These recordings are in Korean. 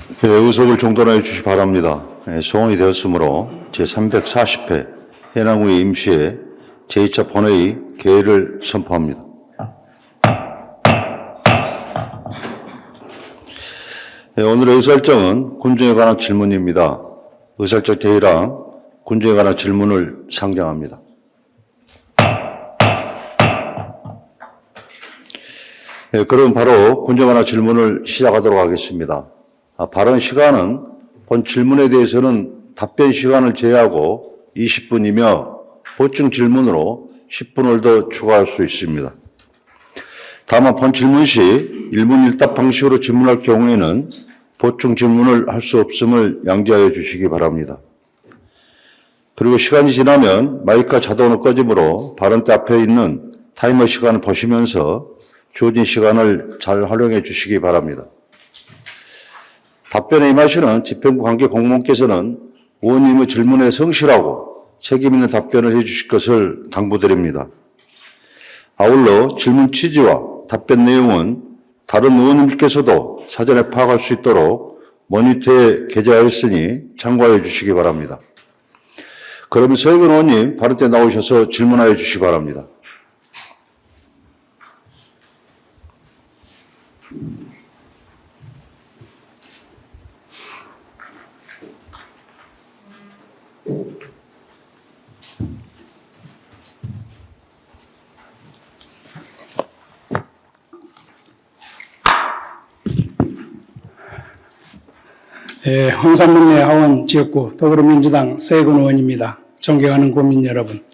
네, 의석을 정돈하여 주시기 바랍니다. 소원이 되었으므로 제340회 해남의 임시회 제2차 본회의 개회를 선포합니다. 오늘의 의사일정은 군정에 관한 질문입니다. 의사일정 제의랑 군정에 관한 질문을 상정합니다. 그럼 바로 군정에 관한 질문을 시작하도록 하겠습니다. 발언 시간은 본 질문에 대해서는 답변 시간을 제외하고 20분이며 보충 질문으로 10분을 더 추가할 수 있습니다. 다만 본 질문 시 1문 1답 방식으로 질문할 경우에는 보충 질문을 할 수 없음을 양지하여 주시기 바랍니다. 그리고 시간이 지나면 마이크가 자동으로 꺼지므로 발언대 앞에 있는 타이머 시간을 보시면서 주어진 시간을 잘 활용해 주시기 바랍니다. 답변에 임하시는 집행부 관계 공무원께서는 의원님의 질문에 성실하고 책임 있는 답변을 해 주실 것을 당부드립니다. 아울러 질문 취지와 답변 내용은 다른 의원님께서도 사전에 파악할 수 있도록 모니터에 게재하였으니 참고해 주시기 바랍니다. 그러면 서영근 의원님 발언대 나오셔서 질문하여 주시기 바랍니다. 홍산문내 하원 지역구 더불어민주당 서혜근 의원입니다. 존경하는 국민 여러분,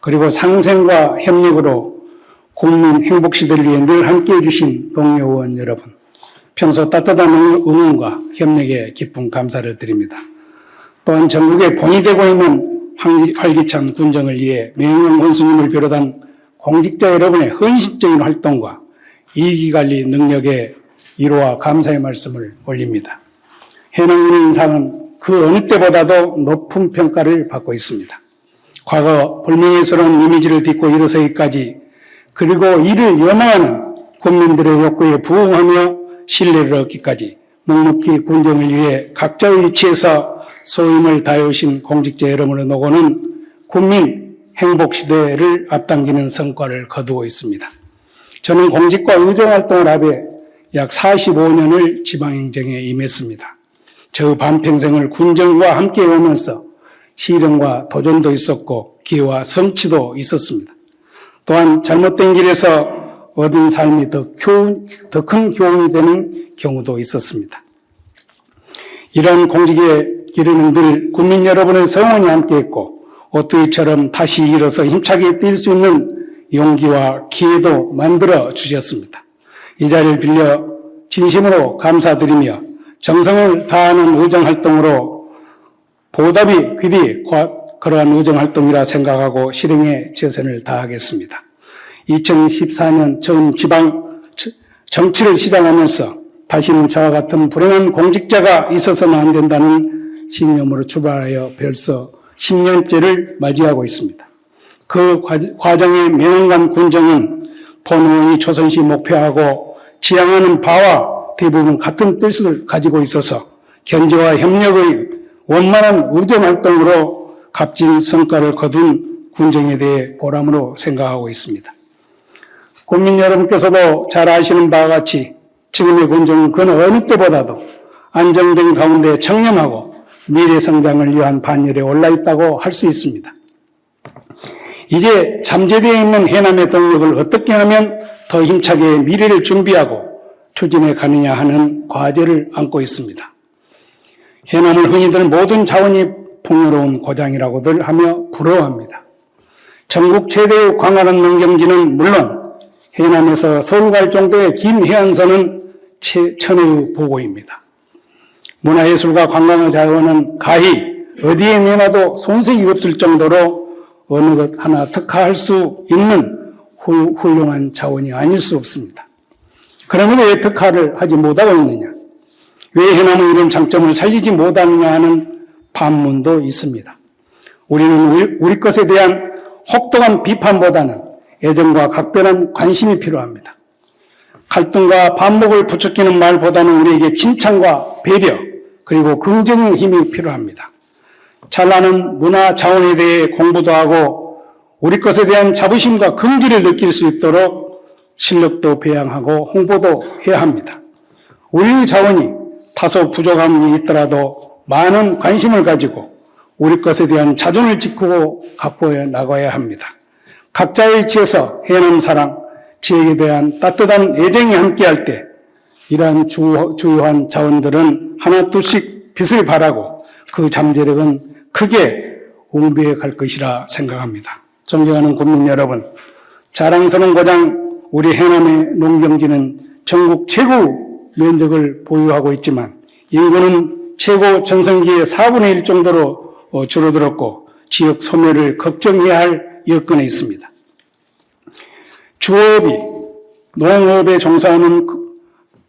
그리고 상생과 협력으로 국민 행복시대를 위해 늘 함께해 주신 동료 의원 여러분, 평소 따뜻한 응원과 협력에 깊은 감사를 드립니다. 또한 전국에 본의되고 있는 활기찬 군정을 위해 명예형 원수님을 비롯한 공직자 여러분의 헌신적인 활동과 이기관리 능력에 위로와 감사의 말씀을 올립니다. 해남군의 인상은 그 어느 때보다도 높은 평가를 받고 있습니다. 과거 불명예스러운 이미지를 딛고 이르서기까지, 그리고 이를 염원하는 국민들의 욕구에 부응하며 신뢰를 얻기까지 묵묵히 군정을 위해 각자의 위치에서 소임을 다해오신 공직자 여러분의 노고는 국민 행복시대를 앞당기는 성과를 거두고 있습니다. 저는 공직과 의정활동을 합해 약 45년을 지방행정에 임했습니다. 저 반평생을 군정과 함께 오면서 시련과 도전도 있었고 기회와 성취도 있었습니다. 또한 잘못된 길에서 얻은 삶이 더 큰 교훈이 되는 경우도 있었습니다. 이런 공직의 길에는 늘 국민 여러분의 성원이 함께했고 오뚜기처럼 다시 일어서 힘차게 뛸 수 있는 용기와 기회도 만들어 주셨습니다. 이 자리를 빌려 진심으로 감사드리며 정성을 다하는 의정활동으로 보답이 귀리 그러한 의정활동이라 생각하고 실행에 최선을 다하겠습니다. 2014년 처음 지방 정치를 시작하면서 다시는 저와 같은 불행한 공직자가 있어서는 안 된다는 신념으로 출발하여 벌써 10년째를 맞이하고 있습니다. 그 과정의 명확한 군정은 본 의원이 초선시 목표하고 지향하는 바와 대부분 같은 뜻을 가지고 있어서 견제와 협력의 원만한 의정활동으로 값진 성과를 거둔 군정에 대해 보람으로 생각하고 있습니다. 국민 여러분께서도 잘 아시는 바와 같이 지금의 군정은 그 어느 때보다도 안정된 가운데 청렴하고 미래 성장을 위한 반열에 올라 있다고 할 수 있습니다. 이제 잠재되어 있는 해남의 동력을 어떻게 하면 더 힘차게 미래를 준비하고 추진해 가느냐 하는 과제를 안고 있습니다. 해남을 흔히들 모든 자원이 풍요로운 고장이라고들 하며 부러워합니다. 전국 최대의 광활한 농경지는 물론 해남에서 서울 갈 정도의 긴 해안선은 천혜의 보고입니다. 문화예술과 관광의 자원은 가히 어디에 내놔도 손색이 없을 정도로 어느 것 하나 특화할 수 있는 훌륭한 자원이 아닐 수 없습니다. 그러면 왜 특화를 하지 못하고 있느냐? 왜 해남의 이런 장점을 살리지 못하느냐 하는 반문도 있습니다. 우리는 우리 것에 대한 혹독한 비판보다는 애정과 각별한 관심이 필요합니다. 갈등과 반목을 부추기는 말보다는 우리에게 칭찬과 배려 그리고 긍정의 힘이 필요합니다. 찬란한 문화 자원에 대해 공부도 하고 우리 것에 대한 자부심과 긍지를 느낄 수 있도록 실력도 배양하고 홍보도 해야 합니다. 우리의 자원이 다소 부족함이 있더라도 많은 관심을 가지고 우리 것에 대한 자존을 지키고 갖고 나가야 합니다. 각자의 위치에서 해남 사랑, 지역에 대한 따뜻한 애정이 함께할 때 이러한 주요한 자원들은 하나 둘씩 빛을 발하고 그 잠재력은 크게 웅비해 갈 것이라 생각합니다. 존경하는 국민 여러분, 자랑스러운 고장 우리 해남의 농경지는 전국 최고 면적을 보유하고 있지만 인구는 최고 전성기의 4분의 1 정도로 줄어들었고 지역 소멸을 걱정해야 할 여건에 있습니다. 주업이 농업에 종사하는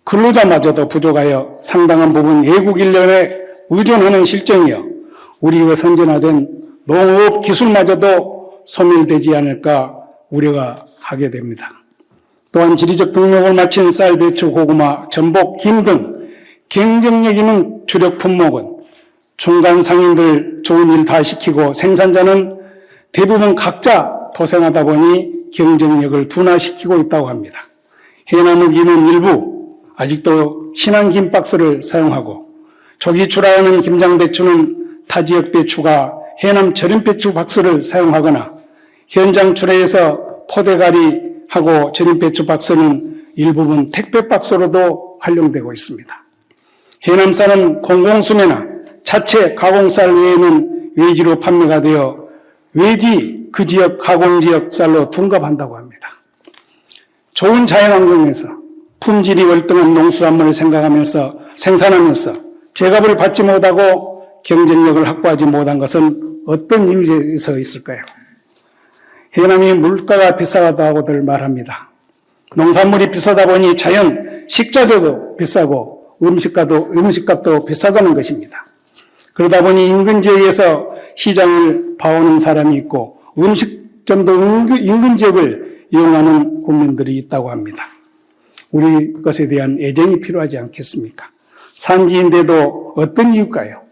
근로자마저도 부족하여 상당한 부분 외국 인력에 의존하는 실정이여 우리가 선진화된 농업 기술마저도 소멸되지 않을까 우려가 하게 됩니다. 또한 지리적 등록을 마친 쌀, 배추, 고구마, 전복, 김 등 경쟁력 있는 주력 품목은 중간 상인들 좋은 일 다 시키고 생산자는 대부분 각자 도생하다 보니 경쟁력을 둔화시키고 있다고 합니다. 해남의 김은 일부 아직도 신한 김 박스를 사용하고 조기 출하하는 김장 배추는 타 지역 배추가 해남 절임 배추 박스를 사용하거나 현장 출하해서 포대가리하고 절임 배추 박스는 일부분 택배 박스로도 활용되고 있습니다. 해남쌀은 공공수매나 자체 가공쌀 외에는 외지로 판매가 되어 외지 그 지역 가공지역 쌀로 둔갑한다고 합니다. 좋은 자연환경에서 품질이 월등한 농수산물을 생산하면서 제값을 받지 못하고 경쟁력을 확보하지 못한 것은 어떤 이유에서 있을까요? 해남이 물가가 비싸다고들 말합니다. 농산물이 비싸다 보니 자연 식자재도 비싸고 음식값도 비싸다는 것입니다. 그러다 보니 인근 지역에서 시장을 봐오는 사람이 있고 음식점도 인근 지역을 이용하는 국민들이 있다고 합니다. 우리 것에 대한 애정이 필요하지 않겠습니까? 산지인데도 어떤 이유일까요?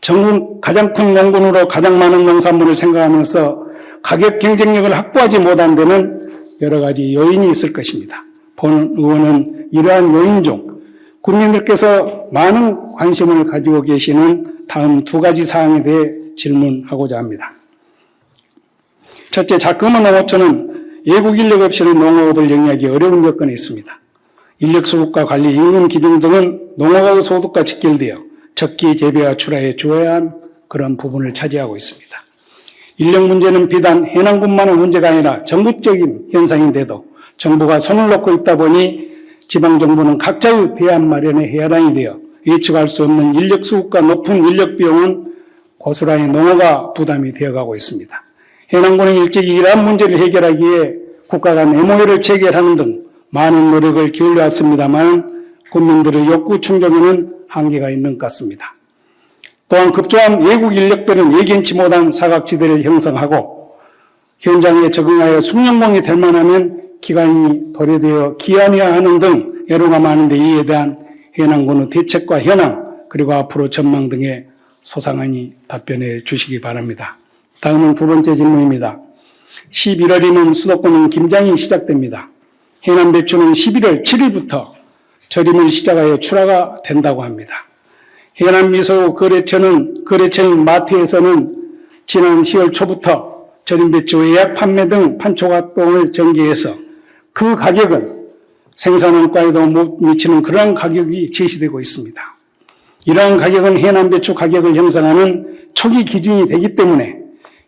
전국 가장 큰 농군으로 가장 많은 농산물을 생각하면서 가격 경쟁력을 확보하지 못한 데는 여러 가지 요인이 있을 것입니다. 본 의원은 이러한 요인 중 국민들께서 많은 관심을 가지고 계시는 다음 두 가지 사항에 대해 질문하고자 합니다. 첫째, 자꾸만 농어촌은 외국 인력 없이는 농업을 영위하기 어려운 여건에 있습니다. 인력 수급과 관리, 임금 기준 등은 농업 소득과 직결되어 적기 재배와 출하에 주어야 한 그런 부분을 차지하고 있습니다. 인력 문제는 비단 해남군만의 문제가 아니라 전국적인 현상인데도 정부가 손을 놓고 있다 보니 지방정부는 각자의 대안 마련에 해야당이 되어 예측할 수 없는 인력 수급과 높은 인력 비용은 고스란히 농어가 부담이 되어가고 있습니다. 해남군은 일찍이 이러한 문제를 해결하기에 국가 간 MOU를 체결하는 등 많은 노력을 기울여왔습니다만 국민들의 욕구 충족에는 한계가 있는 것 같습니다. 또한 급조한 외국 인력들은 예견치 못한 사각지대를 형성하고 현장에 적응하여 숙련공이 될 만하면 기간이 도래되어 기한해야 하는 등 애로가 많은데 이에 대한 해남군의 대책과 현황 그리고 앞으로 전망 등에 소상하니 답변해 주시기 바랍니다. 다음은 두 번째 질문입니다. 11월이면 수도권은 김장이 시작됩니다. 해남 배추는 11월 7일부터 절임을 시작하여 출하가 된다고 합니다. 해남 미소 거래처인 마트에서는 지난 10월 초부터 절임 배추 예약 판매 등 판촉 활동을 전개해서 그 가격은 생산원가에도 못 미치는 그러한 가격이 제시되고 있습니다. 이러한 가격은 해남 배추 가격을 형성하는 초기 기준이 되기 때문에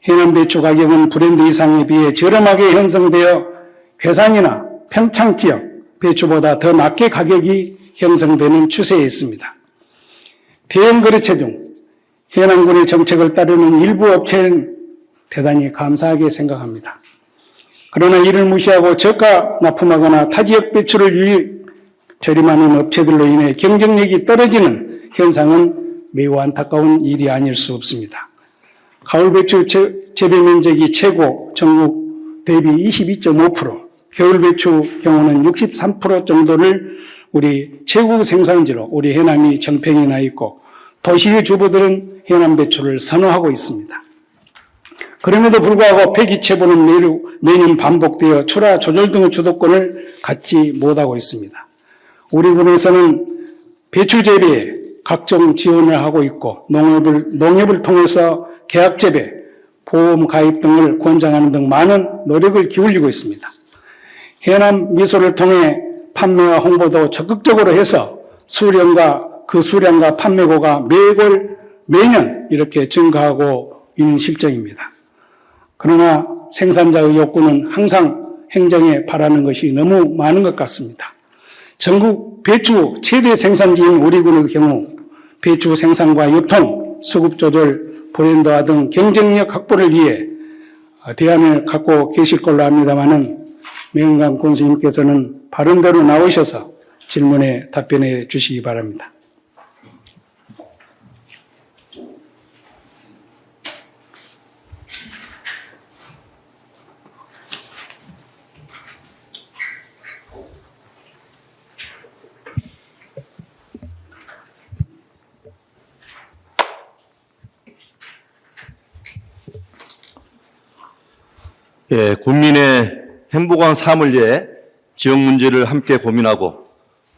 해남 배추 가격은 브랜드 이상에 비해 저렴하게 형성되어 괴산이나 평창 지역 배추보다 더 낮게 가격이 형성되는 추세에 있습니다. 대형 거래처 중 해남군의 정책을 따르는 일부 업체는 대단히 감사하게 생각합니다. 그러나 이를 무시하고 저가 납품하거나 타 지역 배추를 절임하는 업체들로 인해 경쟁력이 떨어지는 현상은 매우 안타까운 일이 아닐 수 없습니다. 가을 배추 재배 면적이 최고 전국 대비 22.5%, 겨울 배추 경우는 63% 정도를 우리 최고 생산지로 우리 해남이 정평이 나 있고 도시의 주부들은 해남 배추를 선호하고 있습니다. 그럼에도 불구하고 폐기체부는 매년 반복되어 출하 조절 등의 주도권을 갖지 못하고 있습니다. 우리 군에서는 배추 재배에 각종 지원을 하고 있고 농협을 통해서 계약 재배, 보험 가입 등을 권장하는 등 많은 노력을 기울이고 있습니다. 해남 미소를 통해 판매와 홍보도 적극적으로 해서 그 수량과 판매고가 매년 이렇게 증가하고 있는 실정입니다. 그러나 생산자의 욕구는 항상 행정에 바라는 것이 너무 많은 것 같습니다. 전국 배추 최대 생산지인 우리 군의 경우 배추 생산과 유통, 수급 조절, 브랜드화 등 경쟁력 확보를 위해 대안을 갖고 계실 걸로 압니다마는 명강 군수님께서는 바른 대로 나오셔서 질문에 답변해 주시기 바랍니다. 예, 국민의 행복한 삶을 위해 지역 문제를 함께 고민하고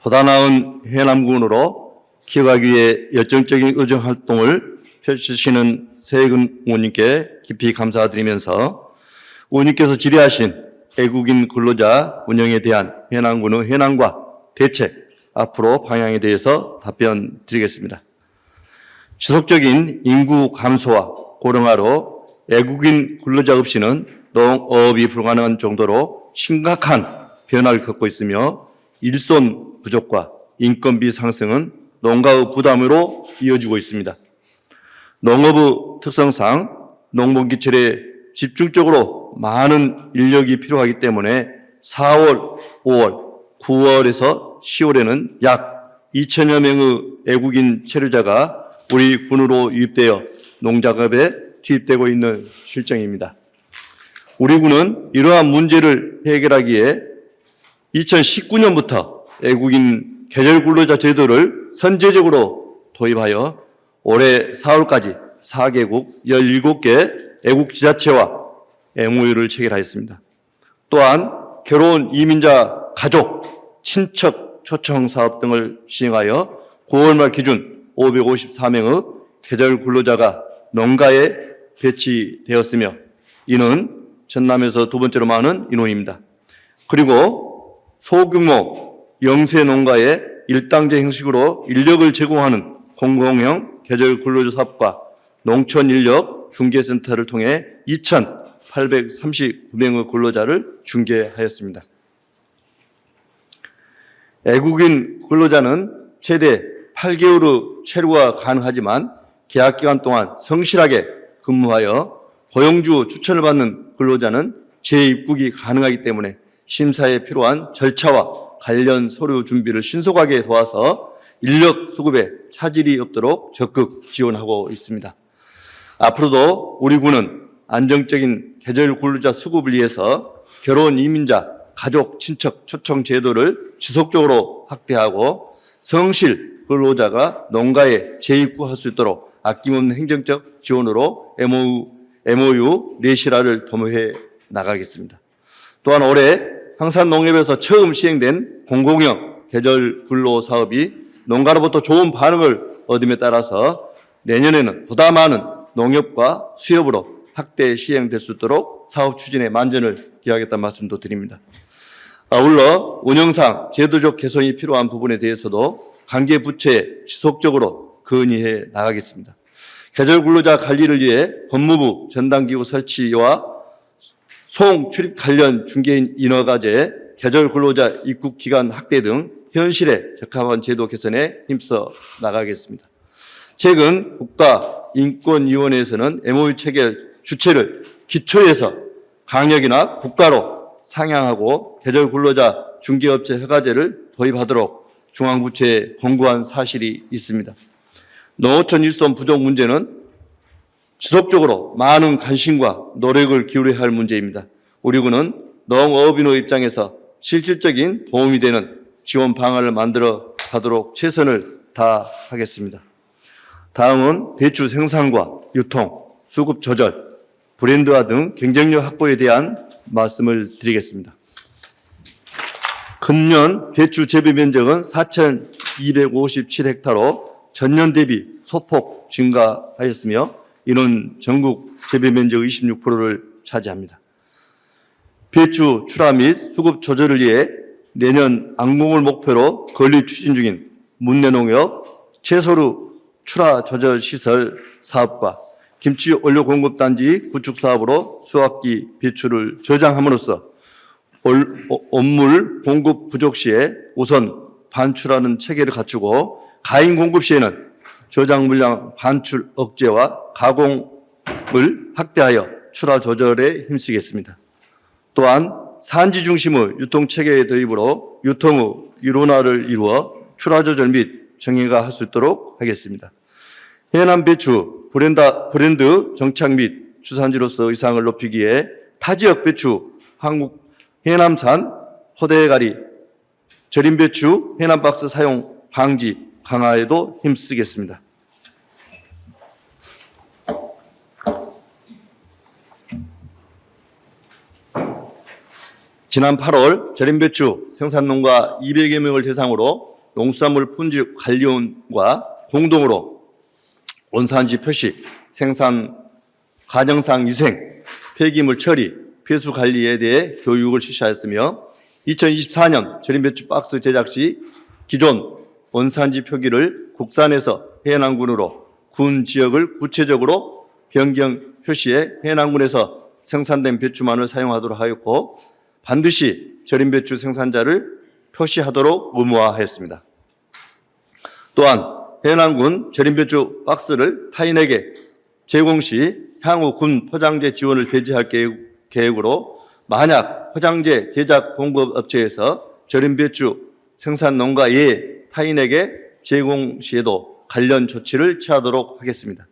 보다 나은 해남군으로 키워가기 위해 열정적인 의정 활동을 펼치시는 세익은 의원님께 깊이 감사드리면서 의원님께서 질의하신 애국인 근로자 운영에 대한 해남군의 현황과 대책, 앞으로 방향에 대해서 답변 드리겠습니다. 지속적인 인구 감소와 고령화로 애국인 근로자 없이는 농업이 불가능한 정도로 심각한 변화를 겪고 있으며 일손 부족과 인건비 상승은 농가의 부담으로 이어지고 있습니다. 농업의 특성상 농번기철에 집중적으로 많은 인력이 필요하기 때문에 4월, 5월, 9월에서 10월에는 약 2천여 명의 애국인 체류자가 우리 군으로 유입되어 농작업에 투입되고 있는 실정입니다. 우리 군은 이러한 문제를 해결하기에 2019년부터 애국인 계절 근로자 제도를 선제적으로 도입하여 올해 4월까지 4개국 17개 애국 지자체와 MOU를 체결하였습니다. 또한 결혼 이민자 가족, 친척 초청 사업 등을 시행하여 9월 말 기준 554명의 계절 근로자가 농가에 배치되었으며 이는 전남에서 두 번째로 많은 인원입니다. 그리고 소규모 영세 농가에 일당제 형식으로 인력을 제공하는 공공형 계절 근로자 사업과 농촌 인력 중개센터를 통해 2,839명의 근로자를 중개하였습니다. 애국인 근로자는 최대 8개월의 체류가 가능하지만 계약기간 동안 성실하게 근무하여 고용주 추천을 받는 근로자는 재입국이 가능하기 때문에 심사에 필요한 절차와 관련 서류 준비를 신속하게 도와서 인력 수급에 차질이 없도록 적극 지원하고 있습니다. 앞으로도 우리 군은 안정적인 계절 근로자 수급을 위해서 결혼 이민자, 가족, 친척 초청 제도를 지속적으로 확대하고 성실 근로자가 농가에 재입국할 수 있도록 아낌없는 행정적 지원으로 MOU 내실화를 도모해 나가겠습니다. 또한 올해 황산농협에서 처음 시행된 공공형 계절 근로 사업이 농가로부터 좋은 반응을 얻음에 따라서 내년에는 보다 많은 농협과 수협으로 확대 시행될 수 있도록 사업 추진에 만전을 기하겠다는 말씀도 드립니다. 아울러 운영상 제도적 개선이 필요한 부분에 대해서도 관계 부처에 지속적으로 건의해 나가겠습니다. 계절 근로자 관리를 위해 법무부 전담기구 설치와 송 출입 관련 중개인 인허가제, 계절 근로자 입국 기간 확대 등 현실에 적합한 제도 개선에 힘써 나가겠습니다. 최근 국가인권위원회에서는 MOU 체결 주체를 기초에서 강력이나 국가로 상향하고 계절 근로자 중개업체 허가제를 도입하도록 중앙부처에 권고한 사실이 있습니다. 농어촌 일손 부족 문제는 지속적으로 많은 관심과 노력을 기울여야 할 문제입니다. 우리 군은 농업인의 입장에서 실질적인 도움이 되는 지원 방안을 만들어 가도록 최선을 다하겠습니다. 다음은 배추 생산과 유통, 수급 조절, 브랜드화 등 경쟁력 확보에 대한 말씀을 드리겠습니다. 금년 배추 재배 면적은 4,257헥타로 전년 대비 소폭 증가하였으며 이는 전국 재배 면적 26%를 차지합니다. 배추 출하 및 수급 조절을 위해 내년 안공을 목표로 건립 추진 중인 문내농협 채소류 출하 조절 시설 사업과 김치 원료 공급단지 구축 사업으로 수확기 배추를 저장함으로써 원물 공급 부족 시에 우선 반출하는 체계를 갖추고 가인 공급 시에는 저장 물량 반출 억제와 가공을 확대하여 출하 조절에 힘쓰겠습니다. 또한 산지 중심의 유통 체계의 도입으로 유통의 일원화를 이루어 출하 조절 및 정예가 할 수 있도록 하겠습니다. 해남 배추 브랜드 정착 및 주산지로서 의상을 높이기 위해 타지역 배추 한국 해남산 호대가리 절임 배추 해남 박스 사용 방지 강화에도 힘쓰겠습니다. 지난 8월 절임배추 생산농가 200여 명을 대상으로 농수산물 품질 관리원과 공동으로 원산지 표시, 생산 과정상 위생, 폐기물 처리, 폐수 관리에 대해 교육을 실시하였으며 2024년 절임배추 박스 제작 시 기존 원산지 표기를 국산에서 해남군으로 군 지역을 구체적으로 변경 표시해 해남군에서 생산된 배추만을 사용하도록 하였고 반드시 절임배추 생산자를 표시하도록 의무화했습니다. 또한 해남군 절임배추 박스를 타인에게 제공 시 향후 군 포장재 지원을 배제할 계획으로 만약 포장재 제작 공급 업체에서 절임배추 생산 농가 외에 타인에게 제공 시에도 관련 조치를 취하도록 하겠습니다.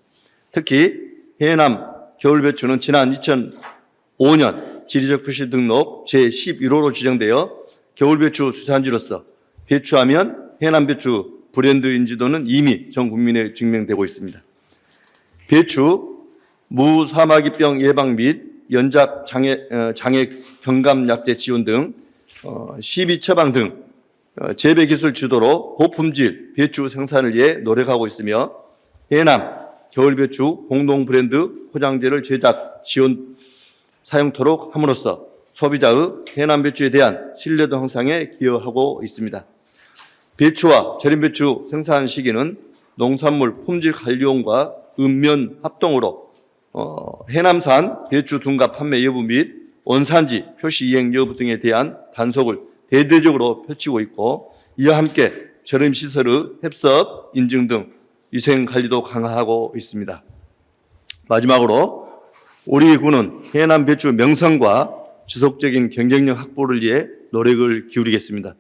특히 해남 겨울배추는 지난 2005년 지리적 표시 등록 제11호로 지정되어 겨울배추 주산지로서 배추하면 해남배추 브랜드 인지도는 이미 전 국민에 증명되고 있습니다. 배추 무사마귀병 예방 및 연작 장애 경감 약제 지원 등 시비 처방 등 재배 기술 주도로 고품질 배추 생산을 위해 노력하고 있으며 해남 겨울배추 공동 브랜드 포장재를 제작 지원 사용토록 함으로써 소비자의 해남 배추에 대한 신뢰도 향상에 기여하고 있습니다. 배추와 절임배추 생산 시기는 농산물 품질관리원과 읍면 합동으로 해남산 배추 둔갑 판매 여부 및 원산지 표시 이행 여부 등에 대한 단속을 대대적으로 펼치고 있고 이와 함께 절임시설의 협섭 인증 등 위생관리도 강화하고 있습니다. 마지막으로 우리 군은 해남 배추 명성과 지속적인 경쟁력 확보를 위해 노력을 기울이겠습니다.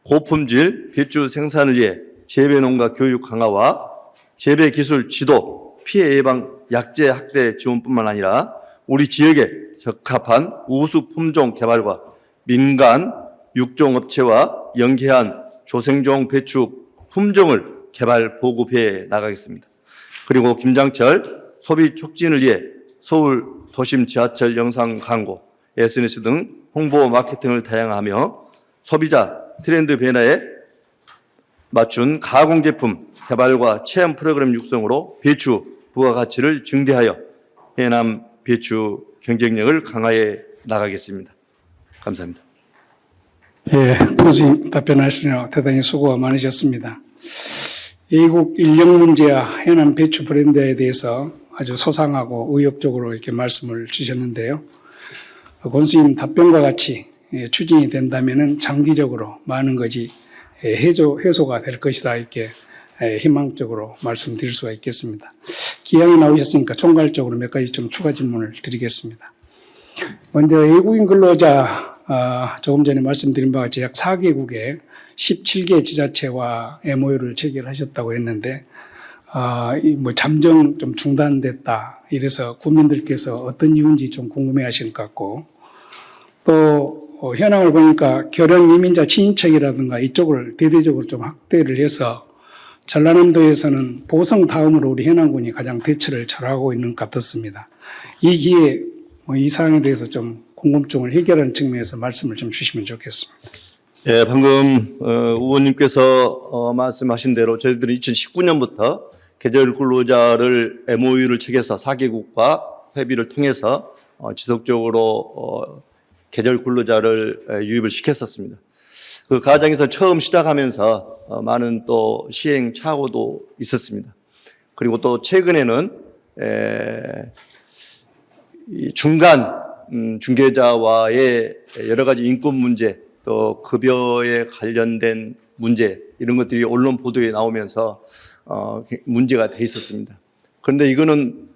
고품질 배추 생산을 위해 재배농가 교육 강화와 재배기술 지도, 피해 예방, 약재 확대 지원뿐만 아니라 우리 지역에 적합한 우수 품종 개발과 민간 육종업체와 연계한 조생종 배추 품종을 개발 보급해 나가겠습니다. 그리고 김장철 소비 촉진을 위해 서울 도심 지하철 영상 광고, SNS 등 홍보 마케팅을 다양화하며 소비자 트렌드 변화에 맞춘 가공 제품 개발과 체험 프로그램 육성으로 배추 부가가치를 증대하여 해남 배추 경쟁력을 강화해 나가겠습니다. 감사합니다. 예, 교수님 답변하시느라 대단히 수고가 많으셨습니다. 외국 인력 문제와 해남 배추 브랜드에 대해서 아주 소상하고 의욕적으로 이렇게 말씀을 주셨는데요. 권수님 답변과 같이 추진이 된다면은 장기적으로 많은 것이 해소가 될 것이다 이렇게 희망적으로 말씀드릴 수가 있겠습니다. 기왕에 나오셨으니까 총괄적으로 몇 가지 좀 추가 질문을 드리겠습니다. 먼저 외국인 근로자 조금 전에 말씀드린 바와 같이 약 4개국에 17개 지자체와 MOU를 체결하셨다고 했는데 뭐 잠정 좀 중단됐다 이래서 국민들께서 어떤 이유인지 좀 궁금해하실 것 같고 또 현황을 보니까 결혼 이민자 친인척이라든가 이쪽을 대대적으로 좀 확대를 해서 전라남도에서는 보성 다음으로 우리 현안군이 가장 대처를 잘하고 있는 것 같았습니다. 이 기회에 이 사항에 대해서 좀 궁금증을 해결하는 측면에서 말씀을 좀 주시면 좋겠습니다. 예, 방금 의원님께서 말씀하신 대로 저희들이 2019년부터 계절 근로자를 MOU를 체결해서 4개국과 회비를 통해서 지속적으로 계절 근로자를 유입을 시켰었습니다. 그 과정에서 처음 시작하면서 많은 또 시행착오도 있었습니다. 그리고 또 최근에는 이 중간 중개자와의 여러 가지 인권 문제, 또 급여에 관련된 문제 이런 것들이 언론 보도에 나오면서 문제가 돼 있었습니다. 그런데 이거는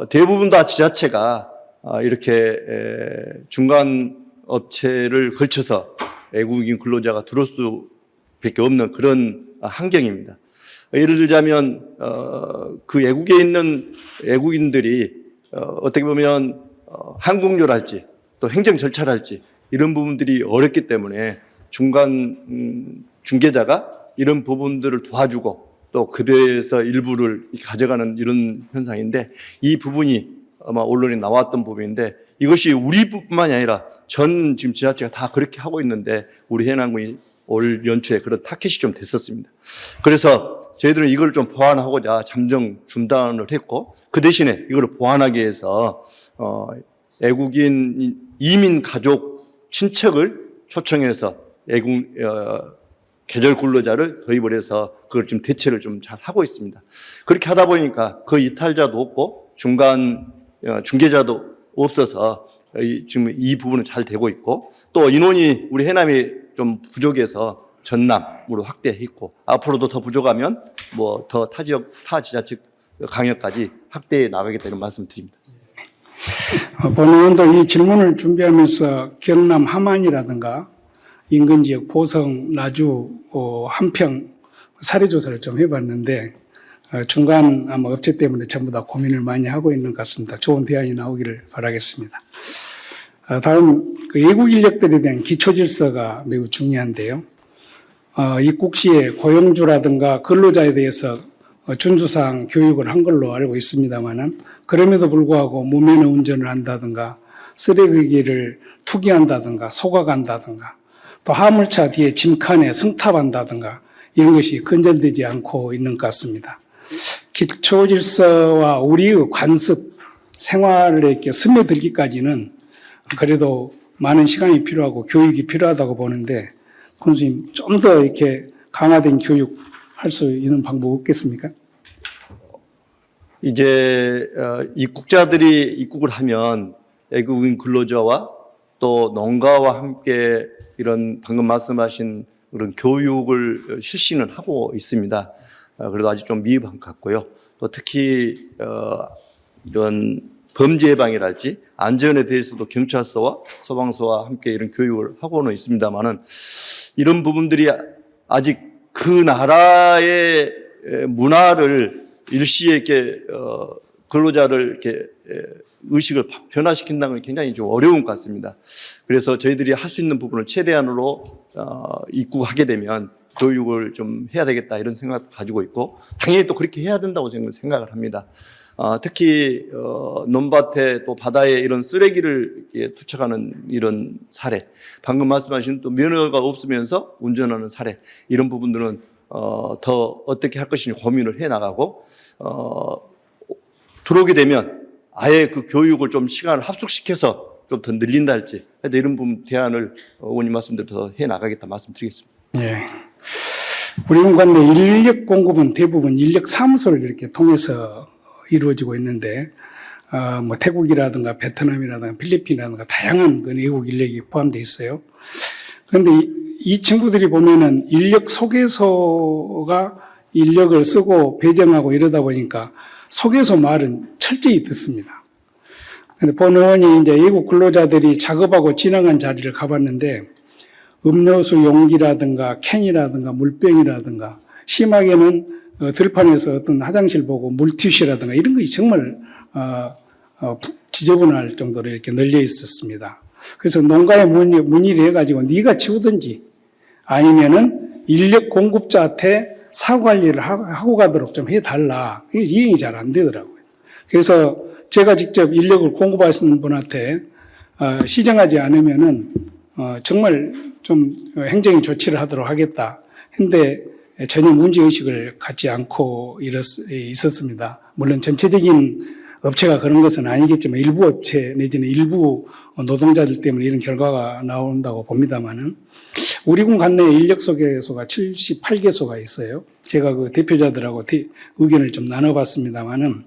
대부분 다 지자체가 이렇게 중간 업체를 걸쳐서 외국인 근로자가 들어올 수밖에 없는 그런 환경입니다. 예를 들자면 그 외국에 있는 외국인들이 어떻게 보면 항공료랄지 또 행정 절차랄지 이런 부분들이 어렵기 때문에 중간 중개자가 이런 부분들을 도와주고 또 급여에서 일부를 가져가는 이런 현상인데, 이 부분이 아마 언론에 나왔던 부분인데, 이것이 우리뿐만이 아니라 전 지금 지자체가 다 그렇게 하고 있는데 우리 해남군이 올 연초에 그런 타켓이 좀 됐었습니다. 그래서 저희들은 이걸 좀 보완하고자 잠정 중단을 했고, 그 대신에 이걸 보완하기 위해서 외국인 이민 가족 친척을 초청해서 계절 근로자를 도입을 해서 그걸 좀 대체를 좀 잘 하고 있습니다. 그렇게 하다 보니까 그 이탈자도 없고 중간 중개자도 없어서 지금 이 부분은 잘 되고 있고, 또 인원이 우리 해남이 좀 부족해서 전남으로 확대했고, 앞으로도 더 부족하면 뭐 더 타 지역, 타 지자체 강역까지 확대해 나가겠다는 말씀드립니다. 본 의원도 이 질문을 준비하면서 경남 함안이라든가 인근 지역 보성, 나주, 한평 사례조사를 좀 해봤는데 중간 아마 업체 때문에 전부 다 고민을 많이 하고 있는 것 같습니다. 좋은 대안이 나오기를 바라겠습니다. 다음 그 외국 인력들에 대한 기초 질서가 매우 중요한데요. 입국 시에 고용주라든가 근로자에 대해서 준수사항 교육을 한 걸로 알고 있습니다만은, 그럼에도 불구하고 무면허 운전을 한다든가 쓰레기를 투기한다든가 소각한다든가 또 화물차 뒤에 짐칸에 승탑한다든가 이런 것이 근절되지 않고 있는 것 같습니다. 기초 질서와 우리의 관습, 생활에 이렇게 스며들기까지는 그래도 많은 시간이 필요하고 교육이 필요하다고 보는데, 군수님 좀 더 이렇게 강화된 교육 할 수 있는 방법 없겠습니까? 이제 입국자들이 입국을 하면 외국인 근로자와 또 농가와 함께 이런 방금 말씀하신 그런 교육을 실시는 하고 있습니다. 그래도 아직 좀 미흡한 것 같고요. 또 특히 이런 범죄 예방이랄지 안전에 대해서도 경찰서와 소방서와 함께 이런 교육을 하고는 있습니다만은, 이런 부분들이 아직 그 나라의 문화를 일시에 이렇게 근로자를 이렇게 의식을 변화시킨다는 건 굉장히 좀 어려운 것 같습니다. 그래서 저희들이 할 수 있는 부분을 최대한으로 입국하게 되면 교육을 좀 해야 되겠다 이런 생각 가지고 있고, 당연히 또 그렇게 해야 된다고 저는 생각을 합니다. 특히 논밭에 또 바다에 이런 쓰레기를 이렇게 투척하는 이런 사례, 방금 말씀하신 또 면허가 없으면서 운전하는 사례, 이런 부분들은 더 어떻게 할 것인지 고민을 해 나가고, 들어오게 되면 아예 그 교육을 좀 시간을 합숙시켜서 좀 더 늘린다 할지, 이런 부분 대안을 의원님 말씀대로 더 해 나가겠다 말씀드리겠습니다. 예. 우리 공간 내 인력 공급은 대부분 인력 사무소를 이렇게 통해서 이루어지고 있는데, 뭐 태국이라든가 베트남이라든가 필리핀이라든가 다양한 그 외국 인력이 포함되어 있어요. 그런데 이 친구들이 보면은 인력 소개서가 인력을 쓰고 배정하고 이러다 보니까 소개서 말은 철저히 듣습니다. 근데 본 의원이 이제 외국 근로자들이 작업하고 지나간 자리를 가봤는데, 음료수 용기라든가 캔이라든가 물병이라든가, 심하게는 들판에서 어떤 화장실 보고 물티슈라든가 이런 것이 정말 지저분할 정도로 이렇게 널려 있었습니다. 그래서 농가에 문의를 해가지고 네가 치우든지 아니면은 인력 공급자한테 사후 관리를 하고 가도록 좀 해달라. 이게 이행이 잘 안 되더라고요. 그래서 제가 직접 인력을 공급하시는 분한테 시정하지 않으면은 정말 좀 행정이 조치를 하도록 하겠다. 근데 전혀 문제의식을 갖지 않고 있었습니다. 물론 전체적인 업체가 그런 것은 아니겠지만 일부 업체 내지는 일부 노동자들 때문에 이런 결과가 나온다고 봅니다만은 우리 군 관내에 인력 소개소가 78개소가 있어요. 제가 그 대표자들하고 의견을 좀 나눠봤습니다만은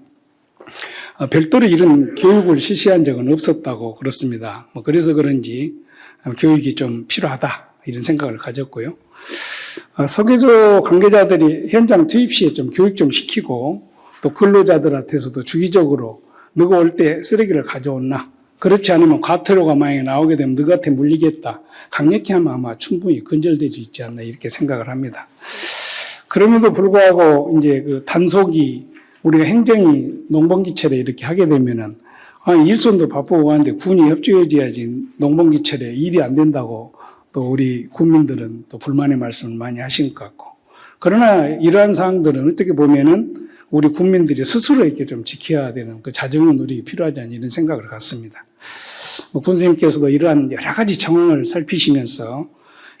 별도로 이런 교육을 실시한 적은 없었다고 그렇습니다. 그래서 그런지 교육이 좀 필요하다 이런 생각을 가졌고요. 소개소 관계자들이 현장 투입 시에 좀 교육 좀 시키고 또 근로자들한테서도 주기적으로 너가 올 때 쓰레기를 가져왔나? 그렇지 않으면 과태료가 만약에 나오게 되면 너한테 물리겠다. 강력히 하면 아마 충분히 근절될 수 있지 않나 이렇게 생각을 합니다. 그럼에도 불구하고 이제 그 단속이 우리가 행정이 농번기철에 이렇게 하게 되면은 일손도 바쁘고 하는데 군이 협조해줘야지 농번기철에 일이 안 된다고 또 우리 국민들은 또 불만의 말씀을 많이 하신 것 같고. 그러나 이러한 사항들은 어떻게 보면은 우리 국민들이 스스로 이렇게 좀 지켜야 되는 그 자정은 우리 필요하지 않나 이런 생각을 갖습니다. 군수님께서도 이러한 여러 가지 정황을 살피시면서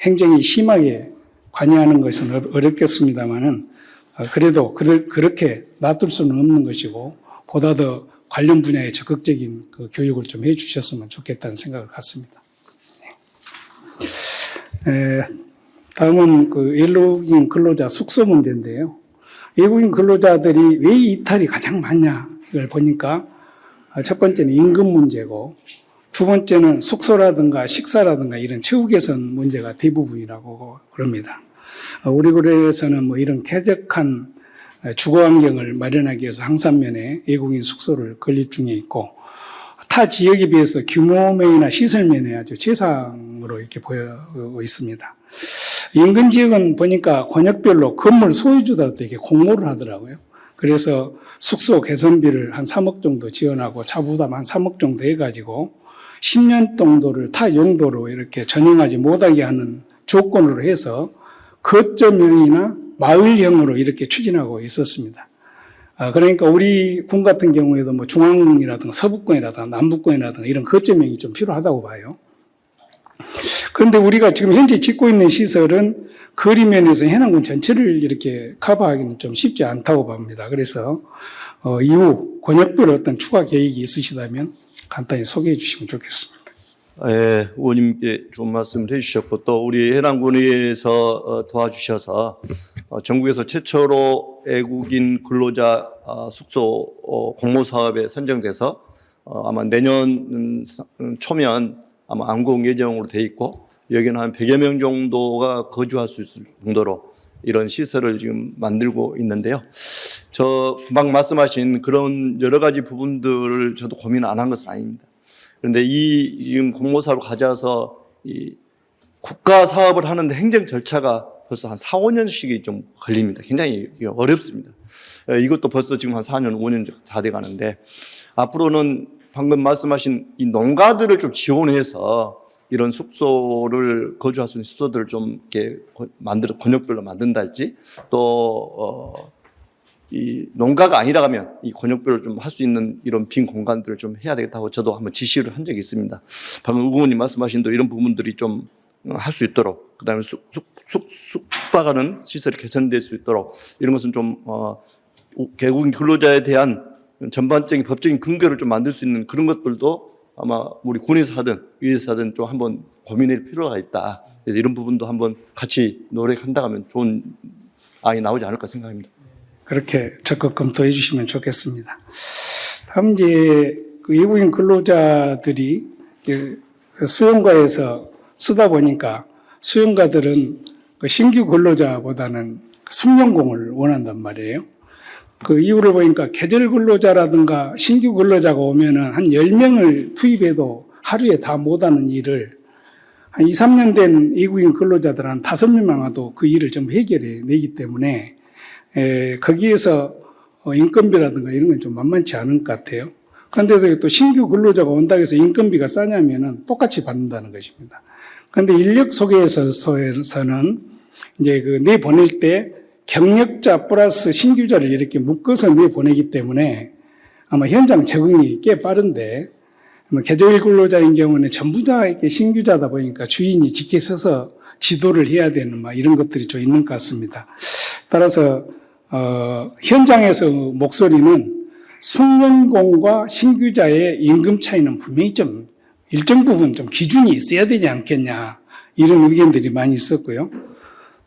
행정이 심하게 관여하는 것은 어렵겠습니다만은 그래도 그렇게 놔둘 수는 없는 것이고 보다 더 관련 분야에 적극적인 그 교육을 좀 해 주셨으면 좋겠다는 생각을 갖습니다. 다음은 그 외국인 근로자 숙소 문제인데요. 외국인 근로자들이 왜 이탈이 가장 많냐 이걸 보니까 첫 번째는 임금 문제고 두 번째는 숙소라든가 식사라든가 이런 처우 개선 문제가 대부분이라고 그럽니다. 우리 군에서는 뭐 이런 쾌적한 주거 환경을 마련하기 위해서 항산면에 외국인 숙소를 건립 중에 있고 타 지역에 비해서 규모면이나 시설면에 아주 최상으로 이렇게 보이고 있습니다. 인근 지역은 보니까 권역별로 건물 소유주들한테 이렇게 공모를 하더라고요. 그래서 숙소 개선비를 한 3억 정도 지원하고 차부담 한 3억 정도 해가지고 10년 정도를 타 용도로 이렇게 전용하지 못하게 하는 조건으로 해서 거점형이나 마을형으로 이렇게 추진하고 있었습니다. 그러니까 우리 군 같은 경우에도 뭐 중앙이라든가 서북권이라든가 남북권이라든가 이런 거점형이 좀 필요하다고 봐요. 그런데 우리가 지금 현재 짓고 있는 시설은 거리면에서 해남군 전체를 이렇게 커버하기는 좀 쉽지 않다고 봅니다. 그래서 이후 권역별 어떤 추가 계획이 있으시다면 간단히 소개해 주시면 좋겠습니다. 예, 의원님께 좋은 말씀을 해주셨고 또 우리 해남군에서 도와주셔서 전국에서 최초로 외국인 근로자 숙소 공모 사업에 선정돼서 아마 내년 초면 아마 완공 예정으로 돼 있고 여기는 한 100여 명 정도가 거주할 수 있을 정도로 이런 시설을 지금 만들고 있는데요. 저 금방 말씀하신 그런 여러 가지 부분들을 저도 고민 안 한 것은 아닙니다. 그런데 이 지금 공모사로 가져와서 이 국가 사업을 하는데 행정 절차가 벌써 한 4, 5년씩이 좀 걸립니다. 굉장히 어렵습니다. 이것도 벌써 지금 한 4년, 5년 다 돼 가는데 앞으로는 방금 말씀하신 이 농가들을 좀 지원해서 이런 숙소를 거주할 수 있는 숙소들을 좀 이렇게 권역별로 만든달지 또 이 농가가 아니라 가면 이 권역별로 좀 할 수 있는 이런 빈 공간들을 좀 해야 되겠다고 저도 한번 지시를 한 적이 있습니다. 방금 의원님 말씀하신 대로 이런 부분들이 좀 할 수 있도록 그다음에 숙박하는 시설이 개선될 수 있도록 이런 것은 좀 외국인 근로자에 대한 전반적인 법적인 근거를 좀 만들 수 있는 그런 것들도 아마 우리 군에서 하든 위에서 하든 좀 한번 고민할 필요가 있다. 그래서 이런 부분도 한번 같이 노력한다 하면 좋은 안이 나오지 않을까 생각합니다. 그렇게 적극 검토해 주시면 좋겠습니다. 다음 이제 그 외국인 근로자들이 수용가에서 쓰다 보니까 수용가들은 그 신규 근로자보다는 숙련공을 원한단 말이에요. 그 이유를 보니까 계절 근로자라든가 신규 근로자가 오면은 한 10명을 투입해도 하루에 다 못하는 일을 한 2, 3년 된 외국인 근로자들 한 5명만 와도 그 일을 좀 해결해 내기 때문에 거기에서 인건비라든가 이런 건 좀 만만치 않은 것 같아요. 그런데도 또 신규 근로자가 온다고 해서 인건비가 싸냐면은 똑같이 받는다는 것입니다. 그런데 인력 소개서에서는 이제 그 내보낼 때 경력자 플러스 신규자를 이렇게 묶어서 내보내기 때문에 아마 현장 적응이 꽤 빠른데, 계조일 근로자인 경우는 전부 다 이렇게 신규자다 보니까 주인이 지켜서서 지도를 해야 되는 이런 것들이 좀 있는 것 같습니다. 따라서 현장에서 목소리는 숙련공과 신규자의 임금 차이는 분명히 좀 일정 부분 좀 기준이 있어야 되지 않겠냐, 이런 의견들이 많이 있었고요.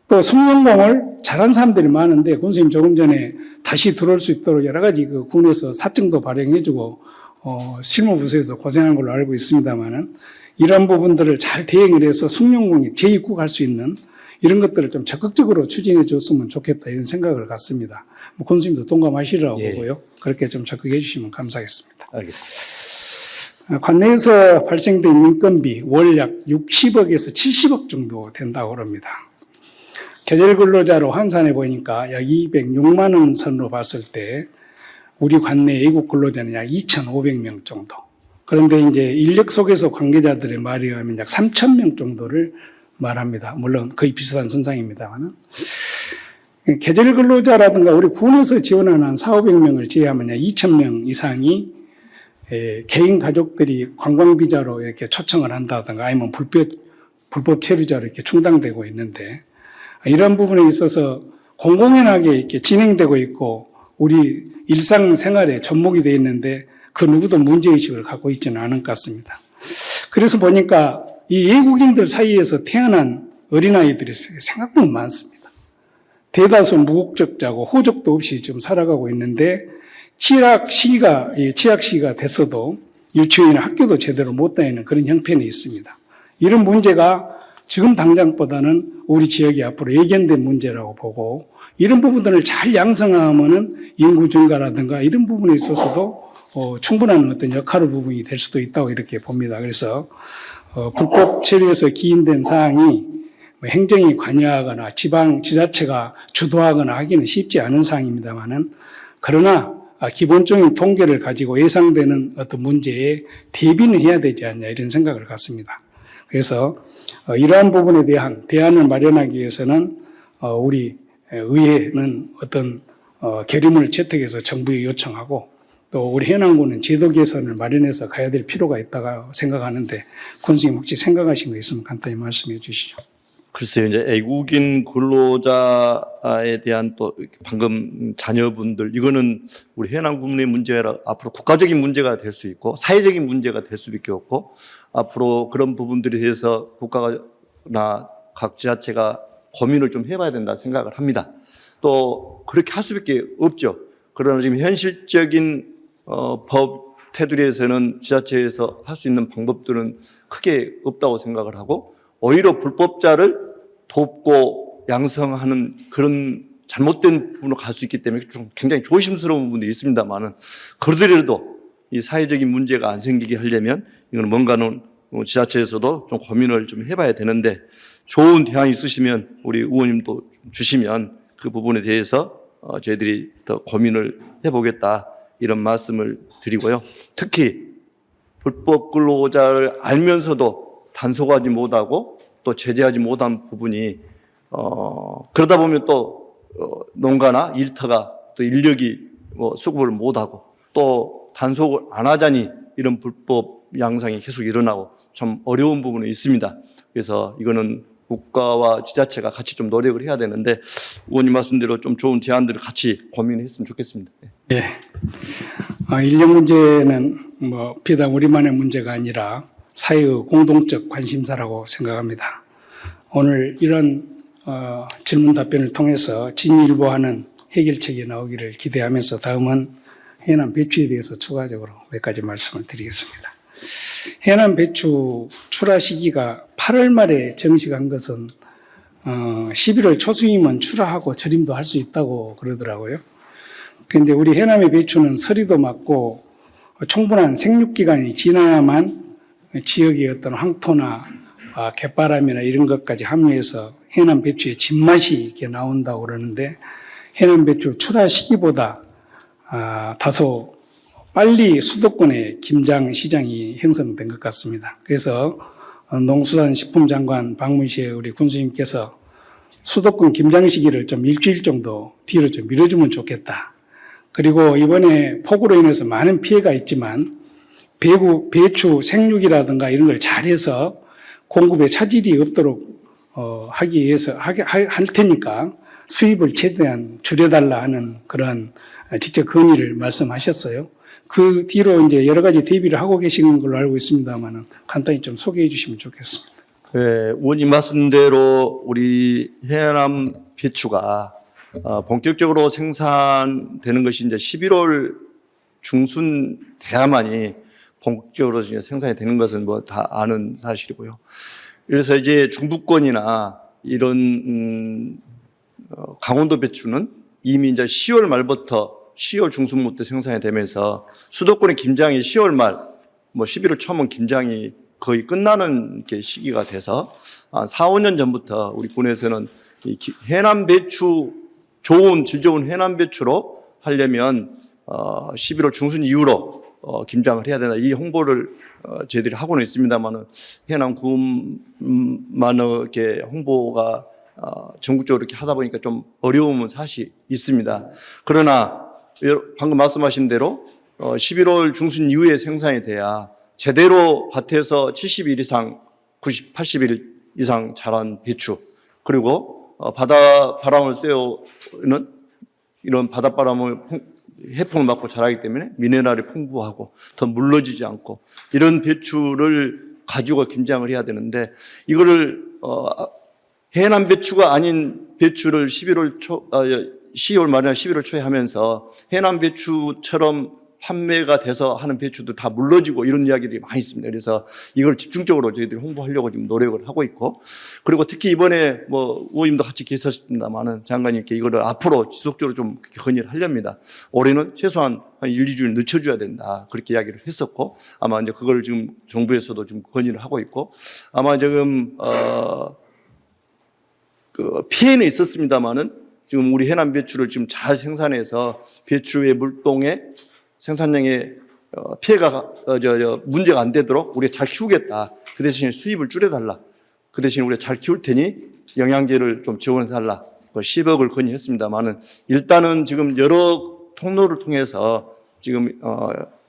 또 숙련공을 잘한 사람들이 많은데 군수님 조금 전에 다시 들어올 수 있도록 여러 가지 그 군에서 사증도 발행해주고 실무부서에서 고생한 걸로 알고 있습니다만은, 이런 부분들을 잘 대응을 해서 숙련공이 재입국할 수 있는 이런 것들을 좀 적극적으로 추진해 줬으면 좋겠다, 이런 생각을 갖습니다. 군수님도 동감하시라고 보고요. 그렇게 좀 적극해 주시면 감사하겠습니다. 알겠습니다. 관내에서 발생된 인건비 월 약 60억에서 70억 정도 된다고 합니다. 계절 근로자로 환산해 보니까 약 206만 원 선으로 봤을 때 우리 관내 외국 근로자는 약 2,500명 정도. 그런데 이제 인력 소개서 관계자들의 말에 의하면 약 3,000명 정도를 말합니다. 물론 거의 비슷한 선상입니다만. 계절 근로자라든가 우리 군에서 지원하는 한 4,500명을 제외하면 약 2,000명 이상이 개인 가족들이 관광비자로 이렇게 초청을 한다든가 아니면 불법 체류자로 이렇게 충당되고 있는데, 이런 부분에 있어서 공공연하게 이렇게 진행되고 있고 우리 일상생활에 접목이 되어 있는데 그 누구도 문제의식을 갖고 있지는 않은 것 같습니다. 그래서 보니까 이 외국인들 사이에서 태어난 어린아이들이 생각보다 많습니다. 대다수 무국적자고 호적도 없이 지금 살아가고 있는데 취약 시기가 됐어도 유치원이나 학교도 제대로 못 다니는 그런 형편이 있습니다. 이런 문제가 지금 당장보다는 우리 지역이 앞으로 예견된 문제라고 보고, 이런 부분들을 잘 양성하면은 인구 증가라든가 이런 부분에 있어서도 충분한 어떤 역할 부분이 될 수도 있다고 이렇게 봅니다. 그래서 불법 체류에서 기인된 사항이 행정이 관여하거나 지자체가 주도하거나 하기는 쉽지 않은 사항입니다만은, 그러나 기본적인 통계를 가지고 예상되는 어떤 문제에 대비는 해야 되지 않냐, 이런 생각을 갖습니다. 그래서 이러한 부분에 대한 대안을 마련하기 위해서는 우리 의회는 어떤 계림을 채택해서 정부에 요청하고, 또 우리 현안군은 제도 개선을 마련해서 가야 될 필요가 있다고 생각하는데, 군수님 혹시 생각하신 거 있으면 간단히 말씀해 주시죠. 글쎄요, 이제 외국인 근로자에 대한 또 방금 자녀분들, 이거는 우리 현안군의 문제라 앞으로 국가적인 문제가 될 수 있고 사회적인 문제가 될 수밖에 없고, 앞으로 그런 부분들에 대해서 국가나 각 지자체가 고민을 좀 해봐야 된다 생각을 합니다. 또 그렇게 할 수밖에 없죠. 그러나 지금 현실적인 법 테두리에서는 지자체에서 할 수 있는 방법들은 크게 없다고 생각을 하고, 오히려 불법자를 돕고 양성하는 그런 잘못된 부분으로 갈 수 있기 때문에 좀 굉장히 조심스러운 부분들이 있습니다만은, 그러더라도 이 사회적인 문제가 안 생기게 하려면 이건 뭔가는 지자체에서도 좀 고민을 좀 해봐야 되는데, 좋은 대안이 있으시면 우리 의원님도 주시면 그 부분에 대해서 저희들이 더 고민을 해보겠다, 이런 말씀을 드리고요. 특히 불법 근로자를 알면서도 단속하지 못하고 또 제재하지 못한 부분이 그러다 보면 또 농가나 일터가 또 인력이 수급을 못하고 또 단속을 안 하자니 이런 불법 양상이 계속 일어나고 참 어려운 부분이 있습니다. 그래서 이거는 국가와 지자체가 같이 좀 노력을 해야 되는데, 의원님 말씀대로 좀 좋은 대안들을 같이 고민했으면 좋겠습니다. 네. 인력 문제는 비단 우리만의 문제가 아니라 사회의 공동적 관심사라고 생각합니다. 오늘 이런 질문 답변을 통해서 진일보하는 해결책이 나오기를 기대하면서 다음은 해남 배추에 대해서 추가적으로 몇 가지 말씀을 드리겠습니다. 해남 배추 출하 시기가 8월 말에 정식한 것은 11월 초순이면 출하하고 절임도 할 수 있다고 그러더라고요. 그런데 우리 해남의 배추는 서리도 맞고 충분한 생육기간이 지나야만 지역의 어떤 황토나 갯바람이나 이런 것까지 함유해서 해남 배추의 진맛이 이렇게 나온다고 그러는데, 해남 배추 출하 시기보다 다소 빨리 수도권에 김장 시장이 형성된 것 같습니다. 그래서 농수산식품장관 방문 시에 우리 군수님께서 수도권 김장 시기를 좀 일주일 정도 뒤로 좀 미뤄주면 좋겠다. 그리고 이번에 폭우로 인해서 많은 피해가 있지만 배추 생육이라든가 이런 걸 잘해서 공급에 차질이 없도록 하기 위해서 할 테니까 수입을 최대한 줄여달라 하는 그런 직접 건의를 말씀하셨어요. 그 뒤로 이제 여러 가지 대비를 하고 계시는 걸로 알고 있습니다만 간단히 좀 소개해 주시면 좋겠습니다. 네, 의원님 말씀대로 우리 해남 배추가 본격적으로 생산되는 것이 이제 11월 중순 돼야만이 본격적으로 이제 생산이 되는 것은 뭐 다 아는 사실이고요. 그래서 이제 중부권이나 이런 강원도 배추는 이미 이제 10월 말부터 10월 중순부터 생산이 되면서 수도권의 김장이 10월 말, 뭐 11월 초면 김장이 거의 끝나는 시기가 돼서 4, 5년 전부터 우리 군에서는 이 해남 배추, 질 좋은 해남 배추로 하려면 11월 중순 이후로 김장을 해야 된다. 이 홍보를 저희들이 하고는 있습니다만은 해남 군만 이렇게 홍보가 전국적으로 이렇게 하다 보니까 좀 어려움은 사실 있습니다. 그러나 방금 말씀하신 대로 11월 중순 이후에 생산이 돼야 제대로 밭에서 70일 이상, 90, 80일 이상 자란 배추, 그리고 바다바람을 쐬어는 이런 바닷바람을 해풍을 맞고 자라기 때문에 미네랄이 풍부하고 더 물러지지 않고 이런 배추를 가지고 김장을 해야 되는데 이거를 해남 배추가 아닌 배추를 10월 말이나 11월 초에 하면서 해남 배추처럼 판매가 돼서 하는 배추도 다 물러지고 이런 이야기들이 많이 있습니다. 그래서 이걸 집중적으로 저희들이 홍보하려고 지금 노력을 하고 있고, 그리고 특히 이번에 뭐 의원님도 같이 계셨습니다만은 장관님께 이거를 앞으로 지속적으로 좀 건의를 하렵니다. 올해는 최소한 한 1, 2주를 늦춰줘야 된다. 그렇게 이야기를 했었고, 아마 이제 그걸 지금 정부에서도 좀 건의를 하고 있고, 아마 지금 그 피해는 있었습니다만은 지금 우리 해남 배추를 지금 잘 생산해서 배추의 물동에 생산량에 피해가 문제가 안 되도록 우리가 잘 키우겠다. 그 대신에 수입을 줄여달라. 그 대신에 우리가 잘 키울 테니 영양제를 좀 지원해달라. 10억을 건의했습니다만은 일단은 지금 여러 통로를 통해서 지금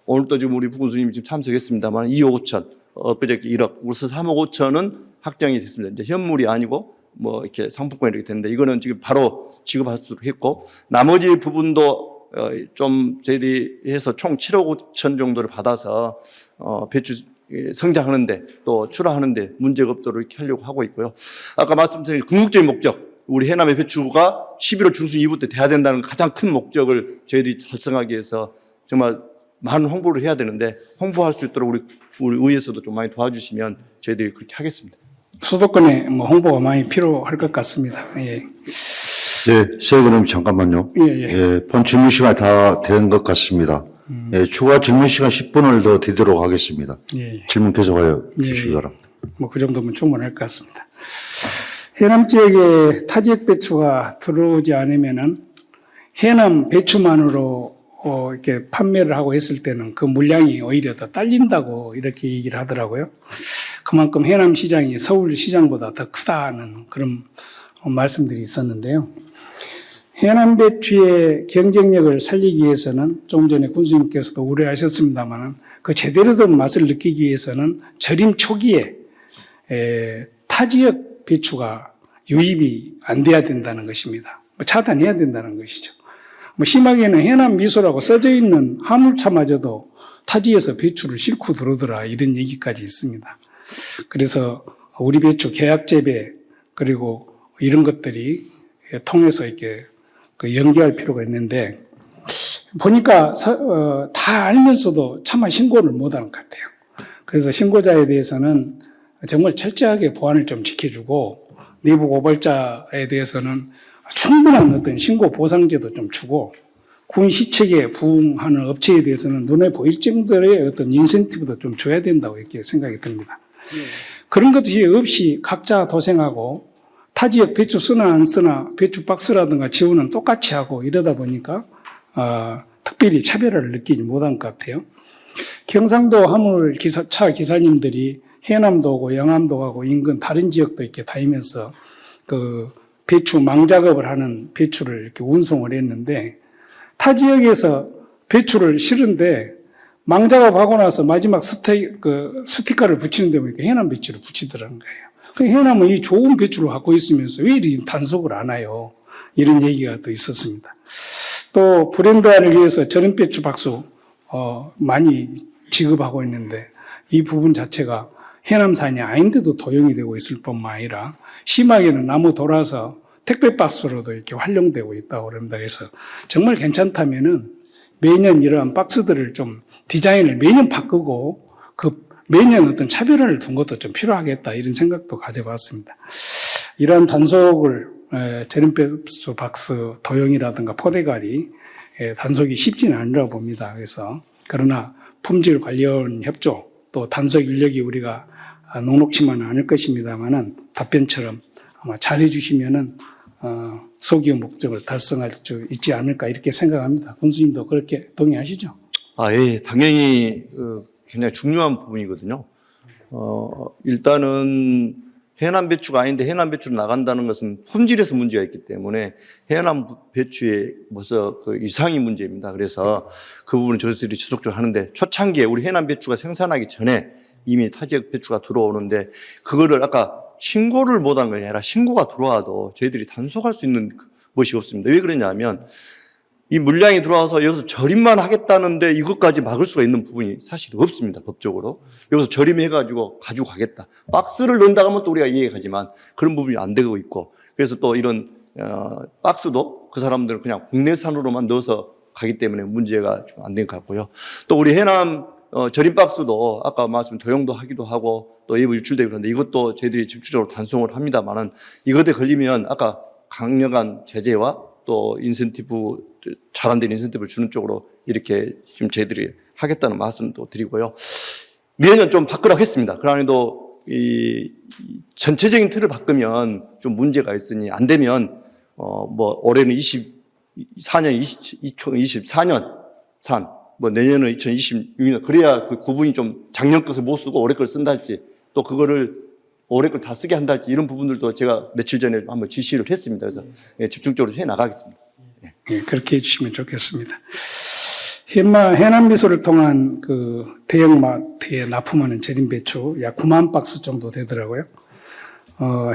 오늘도 지금 우리 부군수님이 지금 참석했습니다만 2억 5천, 엊그저께 1억, 우서 3억 5천은 확정이 됐습니다. 이제 현물이 아니고 뭐 이렇게 상품권 이렇게 됐는데 이거는 지금 바로 지급할 수 있고, 나머지 부분도 좀 저희들이 해서 총 7억 5천 정도를 받아서 배추 성장하는데 또 출하하는데 문제가 없도록 이렇게 하려고 하고 있고요. 아까 말씀드린 궁극적인 목적, 우리 해남의 배추가 11월 중순 이후부터 돼야 된다는 가장 큰 목적을 저희들이 달성하기 위해서 정말 많은 홍보를 해야 되는데, 홍보할 수 있도록 우리 의회에서도 좀 많이 도와주시면 저희들이 그렇게 하겠습니다. 수도권에 뭐 홍보가 많이 필요할 것 같습니다. 예. 네, 세근님 잠깐만요. 예. 본 질문 시간이 다 된 것 같습니다. 추가 질문 시간 10분을 더 드리도록 하겠습니다. 예. 질문 계속하여 주시기 바랍니다. 뭐 그 정도면 충분할 것 같습니다. 해남 지역에 타지역 배추가 들어오지 않으면은 해남 배추만으로 이렇게 판매를 하고 했을 때는 그 물량이 오히려 더 딸린다고 이렇게 얘기를 하더라고요. 그만큼 해남 시장이 서울 시장보다 더 크다는 그런 말씀들이 있었는데요. 해남 배추의 경쟁력을 살리기 위해서는 조금 전에 군수님께서도 우려하셨습니다만 그 제대로 된 맛을 느끼기 위해서는 절임 초기에 타지역 배추가 유입이 안 돼야 된다는 것입니다. 차단해야 된다는 것이죠. 심하게는 해남 미소라고 써져 있는 화물차마저도 타지에서 배추를 싣고 들어오더라 이런 얘기까지 있습니다. 그래서 우리 배추 계약 재배 그리고 이런 것들이 통해서 이렇게 연계할 필요가 있는데, 보니까 다 알면서도 차마 신고를 못하는 것 같아요. 그래서 신고자에 대해서는 정말 철저하게 보안을 좀 지켜주고, 내부 고발자에 대해서는 충분한 어떤 신고 보상제도 좀 주고, 군 시책에 부응하는 업체에 대해서는 눈에 보일 정도의 어떤 인센티브도 좀 줘야 된다고 이렇게 생각이 듭니다. 그런 것이 없이 각자 도생하고 타지역 배추 쓰나 안 쓰나 배추 박스라든가 지원은 똑같이 하고 이러다 보니까 특별히 차별화를 느끼지 못한 것 같아요. 경상도 화물 차 기사님들이 해남도 오고 영암도 가고 인근 다른 지역도 이렇게 다니면서 그 배추 망작업을 하는 배추를 이렇게 운송을 했는데 타 지역에서 배추를 실은데 망작업하고 나서 마지막 스티커를 붙이는데 보니까 해남 배추를 붙이더라는 거예요. 그 해남은 이 좋은 배추를 갖고 있으면서 왜 이리 단속을 안 해요? 이런 얘기가 또 있었습니다. 또 브랜드화를 위해서 절임 배추 박스 많이 지급하고 있는데 이 부분 자체가 해남산이 아닌데도 도용이 되고 있을 뿐만 아니라 심하게는 나무 돌아서 택배 박스로도 이렇게 활용되고 있다고 그럽니다. 그래서 정말 괜찮다면은 매년 이러한 박스들을 좀 디자인을 매년 바꾸고 그 매년 어떤 차별화를 둔 것도 좀 필요하겠다 이런 생각도 가져봤습니다. 이러한 단속을 절임배추 박스 도용이라든가 포대갈이 단속이 쉽지는 않으라 봅니다. 그래서 그러나 품질 관련 협조 또 단속 인력이 우리가 녹록치만은 않을 것입니다만은 답변처럼 아마 잘해 주시면은 소기업 목적을 달성할 수 있지 않을까 이렇게 생각합니다. 군수님도 그렇게 동의하시죠? 예, 당연히 굉장히 중요한 부분이거든요. 일단은 해남 배추가 아닌데 해남 배추로 나간다는 것은 품질에서 문제가 있기 때문에 해남 배추에 벌써 그 이상이 문제입니다. 그래서 그 부분은 저희들이 지속적으로 하는데 초창기에 우리 해남 배추가 생산하기 전에 이미 타 지역 배추가 들어오는데 그거를 아까 신고를 못한 게 아니라 신고가 들어와도 저희들이 단속할 수 있는 것이 없습니다. 왜 그러냐면 이 물량이 들어와서 여기서 절임만 하겠다는데 이것까지 막을 수가 있는 부분이 사실 없습니다. 법적으로. 여기서 절임해가지고 가지고 가겠다. 박스를 넣는다고 하면 또 우리가 이해하지만 그런 부분이 안 되고 있고 그래서 또 이런 박스도 그 사람들은 그냥 국내산으로만 넣어서 가기 때문에 문제가 좀 안 된 것 같고요. 또 우리 해남 절임 박스도 아까 말씀 도용도 하기도 하고 또 일부 유출되고 그런데 이것도 저희들이 집중적으로 단속을 합니다만은 이것에 걸리면 아까 강력한 제재와 또 인센티브 잘 안 된 인센티브를 주는 쪽으로 이렇게 지금 저희들이 하겠다는 말씀도 드리고요. 매년 좀 바꾸라고 했습니다. 그러나도 이 전체적인 틀을 바꾸면 좀 문제가 있으니 안 되면 올해는 2024년 산 내년은 2026년 그래야 그 구분이 좀 작년 것을 못 쓰고 올해 걸 쓴다 할지 또 그거를 올해 걸 다 쓰게 한다 할지 이런 부분들도 제가 며칠 전에 한번 지시를 했습니다. 그래서 집중적으로 해 나가겠습니다. 네, 그렇게 해주시면 좋겠습니다. 해남 미소를 통한 그 대형마트에 납품하는 절임 배추 약 9만 박스 정도 되더라고요.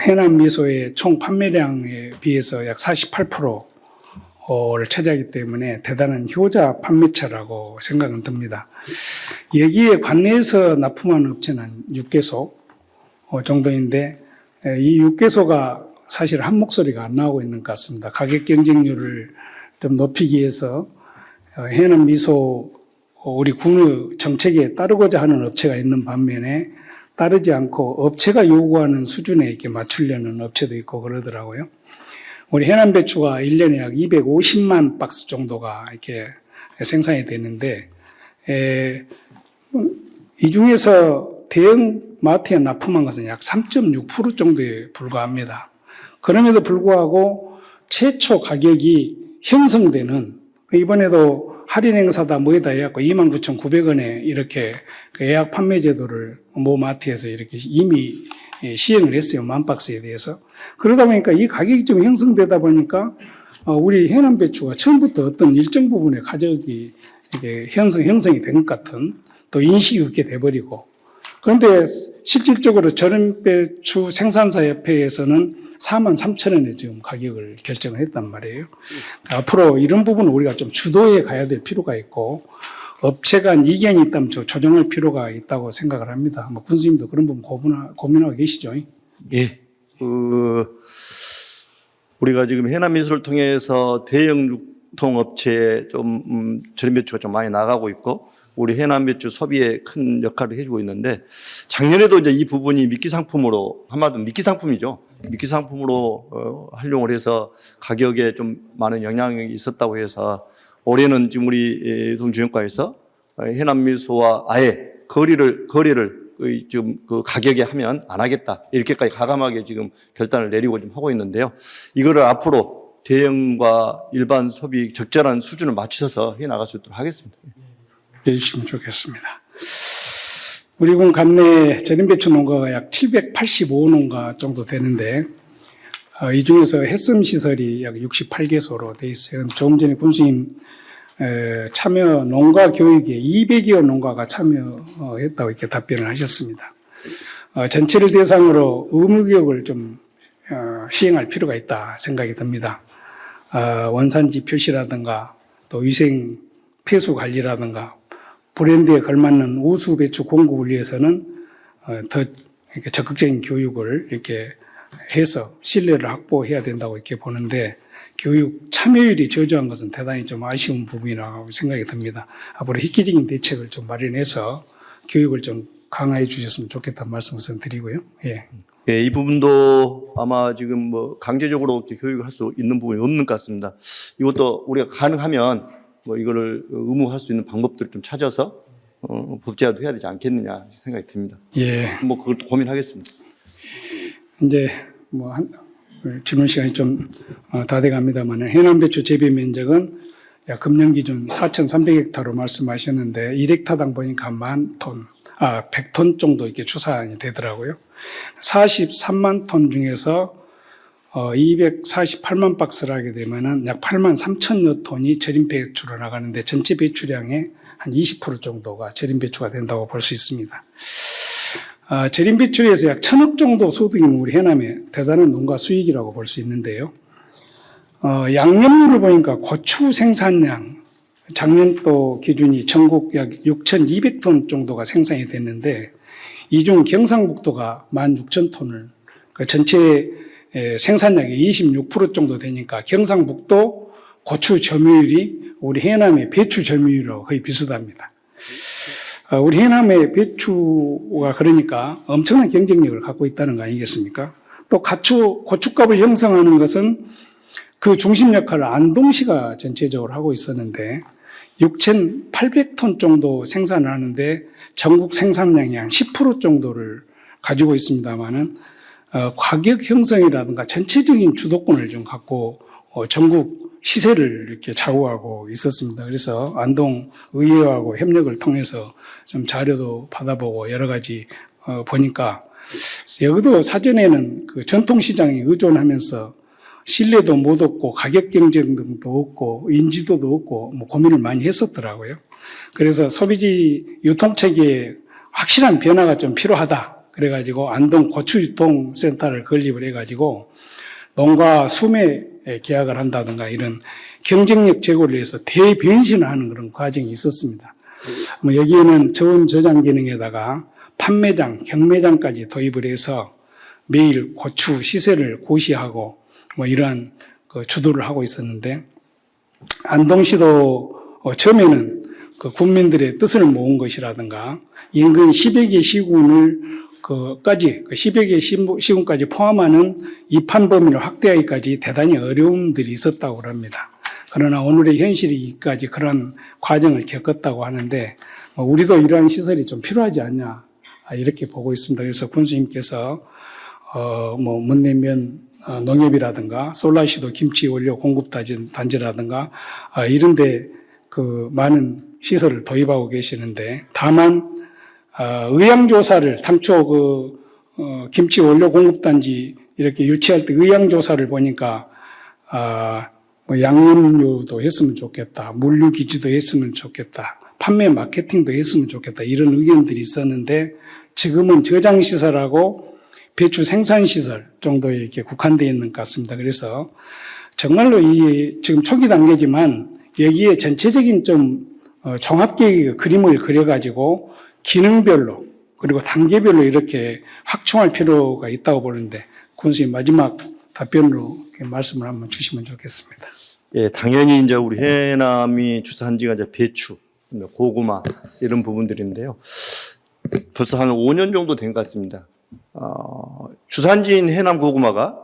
해남 미소의 총 판매량에 비해서 약 48%를 차지하기 때문에 대단한 효자 판매처라고 생각은 듭니다. 여기에 관내에서 납품하는 업체는 6개소 정도인데 이 6개소가 사실 한 목소리가 안 나오고 있는 것 같습니다. 가격 경쟁률을 좀 높이기 위해서 해남 미소 우리 군의 정책에 따르고자 하는 업체가 있는 반면에 따르지 않고 업체가 요구하는 수준에 이렇게 맞추려는 업체도 있고 그러더라고요. 우리 해남 배추가 1년에 약 250만 박스 정도가 이렇게 생산이 되는데 이 중에서 대형 마트에 납품한 것은 약 3.6% 정도에 불과합니다. 그럼에도 불구하고 최초 가격이 형성되는 이번에도 할인 행사다 뭐에다 해갖고 29,900원에 이렇게 예약 판매 제도를 모 마트에서 이렇게 이미 시행을 했어요. 만 박스에 대해서. 그러다 보니까 이 가격이 좀 형성되다 보니까 우리 해남 배추가 처음부터 어떤 일정 부분의 가격이 이게 형성이 된 것 같은 또 인식이 없게 돼버리고 그런데 실질적으로 절임배추 생산사협회에서는 43,000원에 지금 가격을 결정을 했단 말이에요. 앞으로 이런 부분을 우리가 좀 주도해 가야 될 필요가 있고 업체 간 이견이 있다면 조정할 필요가 있다고 생각을 합니다. 군수님도 그런 부분 고민하고 계시죠? 예. 우리가 지금 해남미술을 통해서 대형 유통업체에 좀 절임배추가 좀 많이 나가고 있고 우리 해남배추 소비에 큰 역할을 해주고 있는데 작년에도 이제 이 부분이 미끼 상품으로 한마디로 미끼 상품이죠. 미끼 상품으로 활용을 해서 가격에 좀 많은 영향이 있었다고 해서 올해는 지금 우리 동주형과에서 해남미소와 아예 거래를 지금 그 가격에 하면 안 하겠다 이렇게까지 가감하게 지금 결단을 내리고 좀 하고 있는데요. 이거를 앞으로 대형과 일반 소비 적절한 수준을 맞춰서 해 나갈 수 있도록 하겠습니다. 해주시면 좋겠습니다. 우리 군 관내 절임배추 농가가 약 785농가 정도 되는데 이 중에서 햇섬 시설이 약 68개소로 돼 있어요. 조금 전에 군수님 참여 농가 교육에 200여 농가가 참여했다고 이렇게 답변을 하셨습니다. 전체를 대상으로 의무교육을 좀 시행할 필요가 있다 생각이 듭니다. 원산지 표시라든가 또 위생 폐수 관리라든가 브랜드에 걸맞는 우수 배추 공급을 위해서는 더 이렇게 적극적인 교육을 이렇게 해서 신뢰를 확보해야 된다고 이렇게 보는데 교육 참여율이 저조한 것은 대단히 좀 아쉬운 부분이라고 생각이 듭니다. 앞으로 획기적인 대책을 좀 마련해서 교육을 좀 강화해 주셨으면 좋겠다는 말씀 우선 드리고요. 예. 이 부분도 아마 지금 뭐 강제적으로 이렇게 교육을 할 수 있는 부분이 없는 것 같습니다. 이것도 우리가 가능하면 뭐 이거를 의무할 수 있는 방법들을 좀 찾아서 법제화도 해야 되지 않겠느냐 생각이 듭니다. 예. 뭐 그것도 고민하겠습니다. 이제 뭐 질문 시간이 좀 다 돼갑니다만 해남 배추 재배 면적은 약 금년 기준 4,300헥타로 말씀하셨는데 1헥타당 보니까 100톤 정도 이렇게 추산이 되더라고요. 43만 톤 중에서 248만 박스를 하게 되면은 약 8만 3천여 톤이 절임 배추로 나가는데 전체 배추량의 한 20% 정도가 절임 배추가 된다고 볼 수 있습니다. 절임 배추에서 약 1,000억 정도 소득이면 우리 해남의 대단한 농가 수익이라고 볼 수 있는데요. 양념류를 보니까 고추 생산량 작년도 기준이 전국 약 6,200톤 정도가 생산이 됐는데 이 중 경상북도가 16,000톤을 그 전체 생산량의 26% 정도 되니까 경상북도 고추 점유율이 우리 해남의 배추 점유율하고 거의 비슷합니다. 우리 해남의 배추가 그러니까 엄청난 경쟁력을 갖고 있다는 거 아니겠습니까? 또 고춧값을 형성하는 것은 그 중심 역할을 안동시가 전체적으로 하고 있었는데 6,800톤 정도 생산을 하는데 전국 생산량이 한 10% 정도를 가지고 있습니다만은 가격 형성이라든가 전체적인 주도권을 좀 갖고 전국 시세를 이렇게 좌우하고 있었습니다. 그래서 안동 의회하고 협력을 통해서 좀 자료도 받아보고 여러 가지 보니까 여기도 사전에는 그 전통시장에 의존하면서 신뢰도 못 얻고 가격 경쟁도 없고 인지도도 없고 뭐 고민을 많이 했었더라고요. 그래서 소비지 유통체계에 확실한 변화가 좀 필요하다. 그래가지고 안동 고추유통센터를 건립을 해가지고 농가 수매 계약을 한다든가 이런 경쟁력 제고를 위해서 대변신을 하는 그런 과정이 있었습니다. 뭐 여기에는 저온 저장 기능에다가 판매장, 경매장까지 도입을 해서 매일 고추 시세를 고시하고 뭐 이러한 그 주도를 하고 있었는데 안동시도 처음에는 그 국민들의 뜻을 모은 것이라든가 인근 10여 개 시군을 그 10여 개 시군까지 포함하는 입한 범위를 확대하기까지 대단히 어려움들이 있었다고 합니다. 그러나 오늘의 현실이기까지 그런 과정을 겪었다고 하는데 우리도 이러한 시설이 좀 필요하지 않냐 이렇게 보고 있습니다. 그래서 군수님께서 뭐 문내면 농협이라든가 솔라시도 김치 원료 공급 단지라든가 이런데 그 많은 시설을 도입하고 계시는데 다만 의향조사를 당초 그 김치 원료 공급 단지 이렇게 유치할 때 의향조사를 보니까 뭐 양념료도 했으면 좋겠다, 물류 기지도 했으면 좋겠다, 판매 마케팅도 했으면 좋겠다 이런 의견들이 있었는데 지금은 저장 시설하고 배추 생산 시설 정도에 이렇게 국한되어 있는 것 같습니다. 그래서 정말로 이 지금 초기 단계지만 여기에 전체적인 좀 종합계획의 그림을 그려가지고 기능별로 그리고 단계별로 이렇게 확충할 필요가 있다고 보는데 군수님 마지막 답변으로 말씀을 한번 주시면 좋겠습니다. 예, 당연히 이제 우리 해남이 주산지가 이제 배추, 고구마 이런 부분들인데요. 벌써 한 5년 정도 된 것 같습니다. 주산지인 해남 고구마가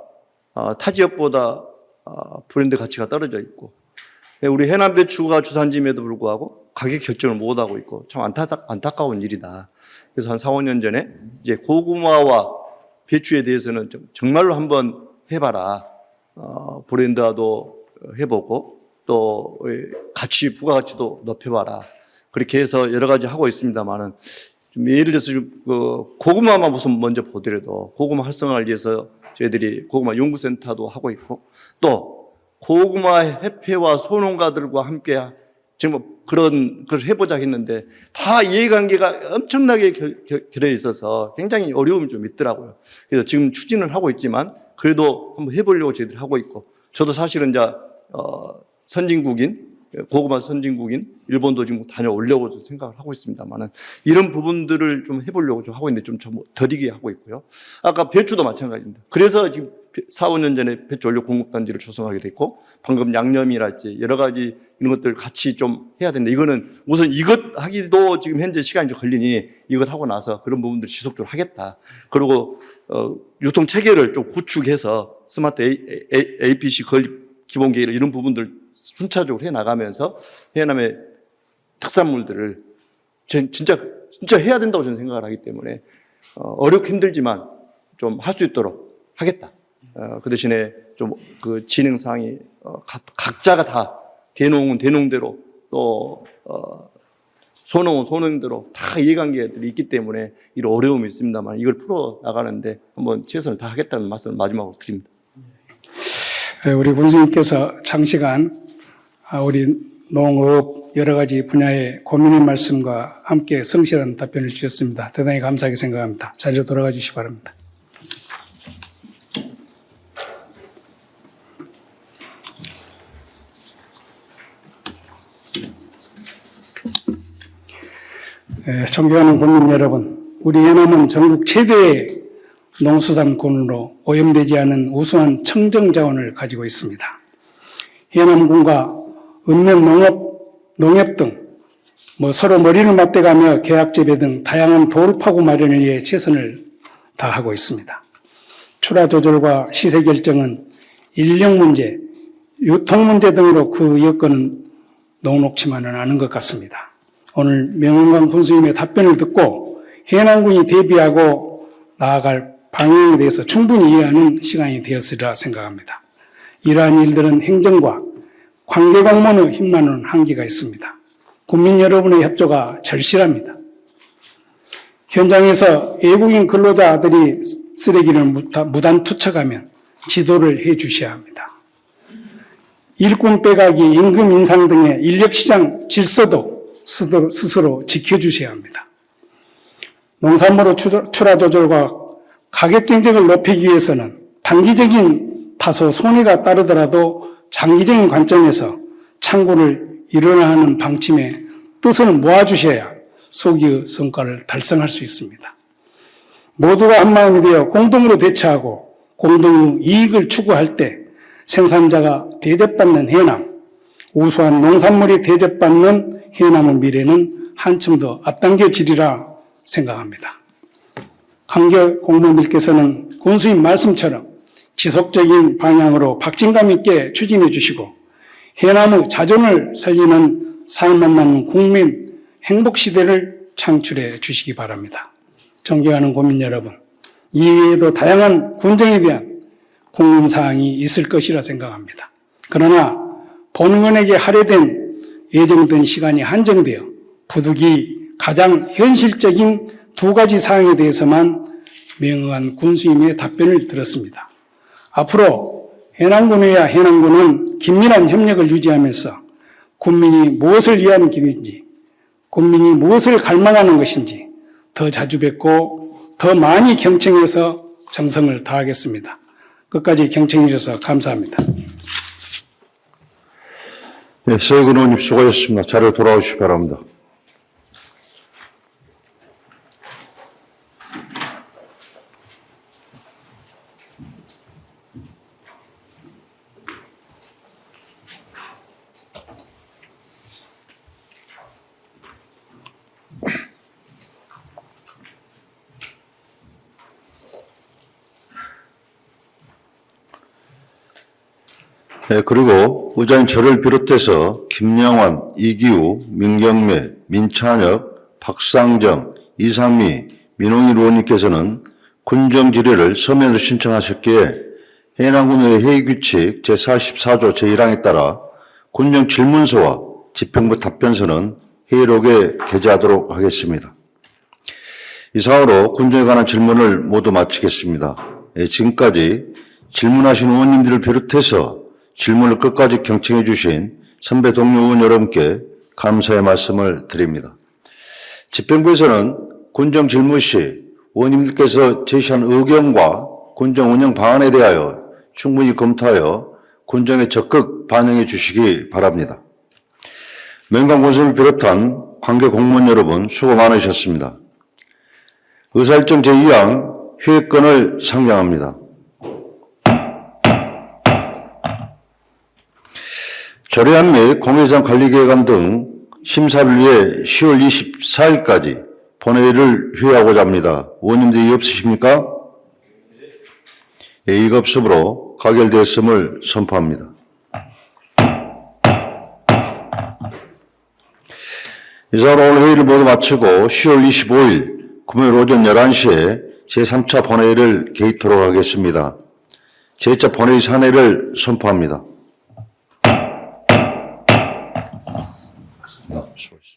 타 지역보다 브랜드 가치가 떨어져 있고 우리 해남 배추가 주산지임에도 불구하고 가격 결정을 못하고 있고 참 안타까운 일이다. 그래서 한 4, 5년 전에 이제 고구마와 배추에 대해서는 좀 정말로 한번 해봐라. 브랜드화도 해보고 또 부가가치도 높여봐라. 그렇게 해서 여러 가지 하고 있습니다만은 좀 예를 들어서 고구마만 우선 먼저 보더라도 고구마 활성화를 위해서 저희들이 고구마 연구센터도 하고 있고 또 고구마 협회와 소농가들과 함께 지금 그걸 해보자 했는데 다 이해관계가 엄청나게 결여 있어서 굉장히 어려움이 좀 있더라고요. 그래서 지금 추진을 하고 있지만 그래도 한번 해보려고 저희들이 하고 있고 저도 사실은 이제 고구마 선진국인 일본도 지금 다녀오려고 생각을 하고 있습니다만은 이런 부분들을 좀 해보려고 좀 하고 있는데 좀 더디게 하고 있고요. 아까 배추도 마찬가지입니다. 그래서 지금 4, 5년 전에 배추 원료 공급단지를 조성하게 됐고 방금 양념이랄지 여러 가지 이런 것들 같이 좀 해야 되는데 이거는 우선 이것 하기도 지금 현재 시간이 좀 걸리니 이것 하고 나서 그런 부분들 지속적으로 하겠다. 그리고 유통 체계를 좀 구축해서 스마트 APC 건립 기본 계획 이런 부분들 순차적으로 해 나가면서 해남의 특산물들을 진짜 해야 된다고 저는 생각을 하기 때문에 어렵고 힘들지만 좀 할 수 있도록 하겠다. 그 대신에 좀 그 진행 사항이 각자가 다 대농은 대농대로 또 소농은 소농대로 다 이해관계들이 있기 때문에 이런 어려움이 있습니다만 이걸 풀어 나가는데 한번 최선을 다하겠다는 말씀을 마지막으로 드립니다. 우리 군수님께서 장시간 우리 농업 여러 가지 분야의 고민의 말씀과 함께 성실한 답변을 주셨습니다. 대단히 감사하게 생각합니다. 자리로 돌아가 주시기 바랍니다. 존경하는 국민 여러분, 우리 해남은 전국 최대의 농수산군으로 오염되지 않은 우수한 청정자원을 가지고 있습니다. 해남군과 읍면 농협 등 서로 머리를 맞대가며 계약재배 등 다양한 돌파구 마련을 위해 최선을 다하고 있습니다. 출하 조절과 시세 결정은 인력 문제, 유통 문제 등으로 그 여건은 녹록치만은 않은 것 같습니다. 오늘 명은강 군수님의 답변을 듣고 해남군이 대비하고 나아갈 방향에 대해서 충분히 이해하는 시간이 되었으리라 생각합니다. 이러한 일들은 행정과 관계공무원의 힘만은 한계가 있습니다. 국민 여러분의 협조가 절실합니다. 현장에서 외국인 근로자들이 쓰레기를 무단 투척하면 지도를 해 주셔야 합니다. 일꾼 빼가기, 임금 인상 등의 인력시장 질서도 스스로 지켜주셔야 합니다. 농산물 출하 조절과 가격 경쟁을 높이기 위해서는 단기적인 다소 손해가 따르더라도 장기적인 관점에서 창구를 일원화하는 방침에 뜻을 모아주셔야 소기의 성과를 달성할 수 있습니다. 모두가 한마음이 되어 공동으로 대처하고 공동의 이익을 추구할 때 생산자가 대접받는 해남, 우수한 농산물이 대접받는 해남의 미래는 한층 더 앞당겨지리라 생각합니다. 관계 공무원들께서는 군수님 말씀처럼 지속적인 방향으로 박진감 있게 추진해 주시고 해남의 자존을 살리는 삶 만나는 국민 행복시대를 창출해 주시기 바랍니다. 존경하는 국민 여러분, 이외에도 다양한 군정에 대한 궁금사항이 있을 것이라 생각합니다. 그러나 본의원에게 할애된 예정된 시간이 한정되어 부득이 가장 현실적인 두 가지 사항에 대해서만 명의한 군수님의 답변을 들었습니다. 앞으로 해남군의와 해남군은 긴밀한 협력을 유지하면서 국민이 무엇을 위한 길인지, 국민이 무엇을 갈망하는 것인지 더 자주 뵙고 더 많이 경청해서 정성을 다하겠습니다. 끝까지 경청해 주셔서 감사합니다. 네, 서해군 의원님 수고하셨습니다. 자리로 돌아오시기 바랍니다. 네, 그리고 의장님 저를 비롯해서 김영환, 이기우, 민경매, 민찬혁, 박상정, 이상미, 민홍일 의원님께서는 군정 질의를 서면으로 신청하셨기에 해양군의 회의규칙 제44조 제1항에 따라 군정 질문서와 집행부 답변서는 회의록에 게재하도록 하겠습니다. 이상으로 군정에 관한 질문을 모두 마치겠습니다. 지금까지 질문하신 의원님들을 비롯해서 질문을 끝까지 경청해 주신 선배 동료 의원 여러분께 감사의 말씀을 드립니다. 집행부에서는 군정 질문 시 의원님들께서 제시한 의견과 군정 운영 방안에 대하여 충분히 검토하여 군정에 적극 반영해 주시기 바랍니다. 명강권선을 비롯한 관계 공무원 여러분 수고 많으셨습니다. 의사일정 제2항 회의권을 상정합니다. 조례안 및 공회장 관리계획안 등 심사를 위해 10월 24일까지 본회의를 회의하고자 합니다. 의원님들 이의 없으십니까? 이의 없으므로 가결되었음을 선포합니다. 이상으로 오늘 회의를 모두 마치고 10월 25일 금요일 오전 11시에 제3차 본회의를 개의토록 하겠습니다. 제2차 본회의 사내를 선포합니다. 수고하셨습니다.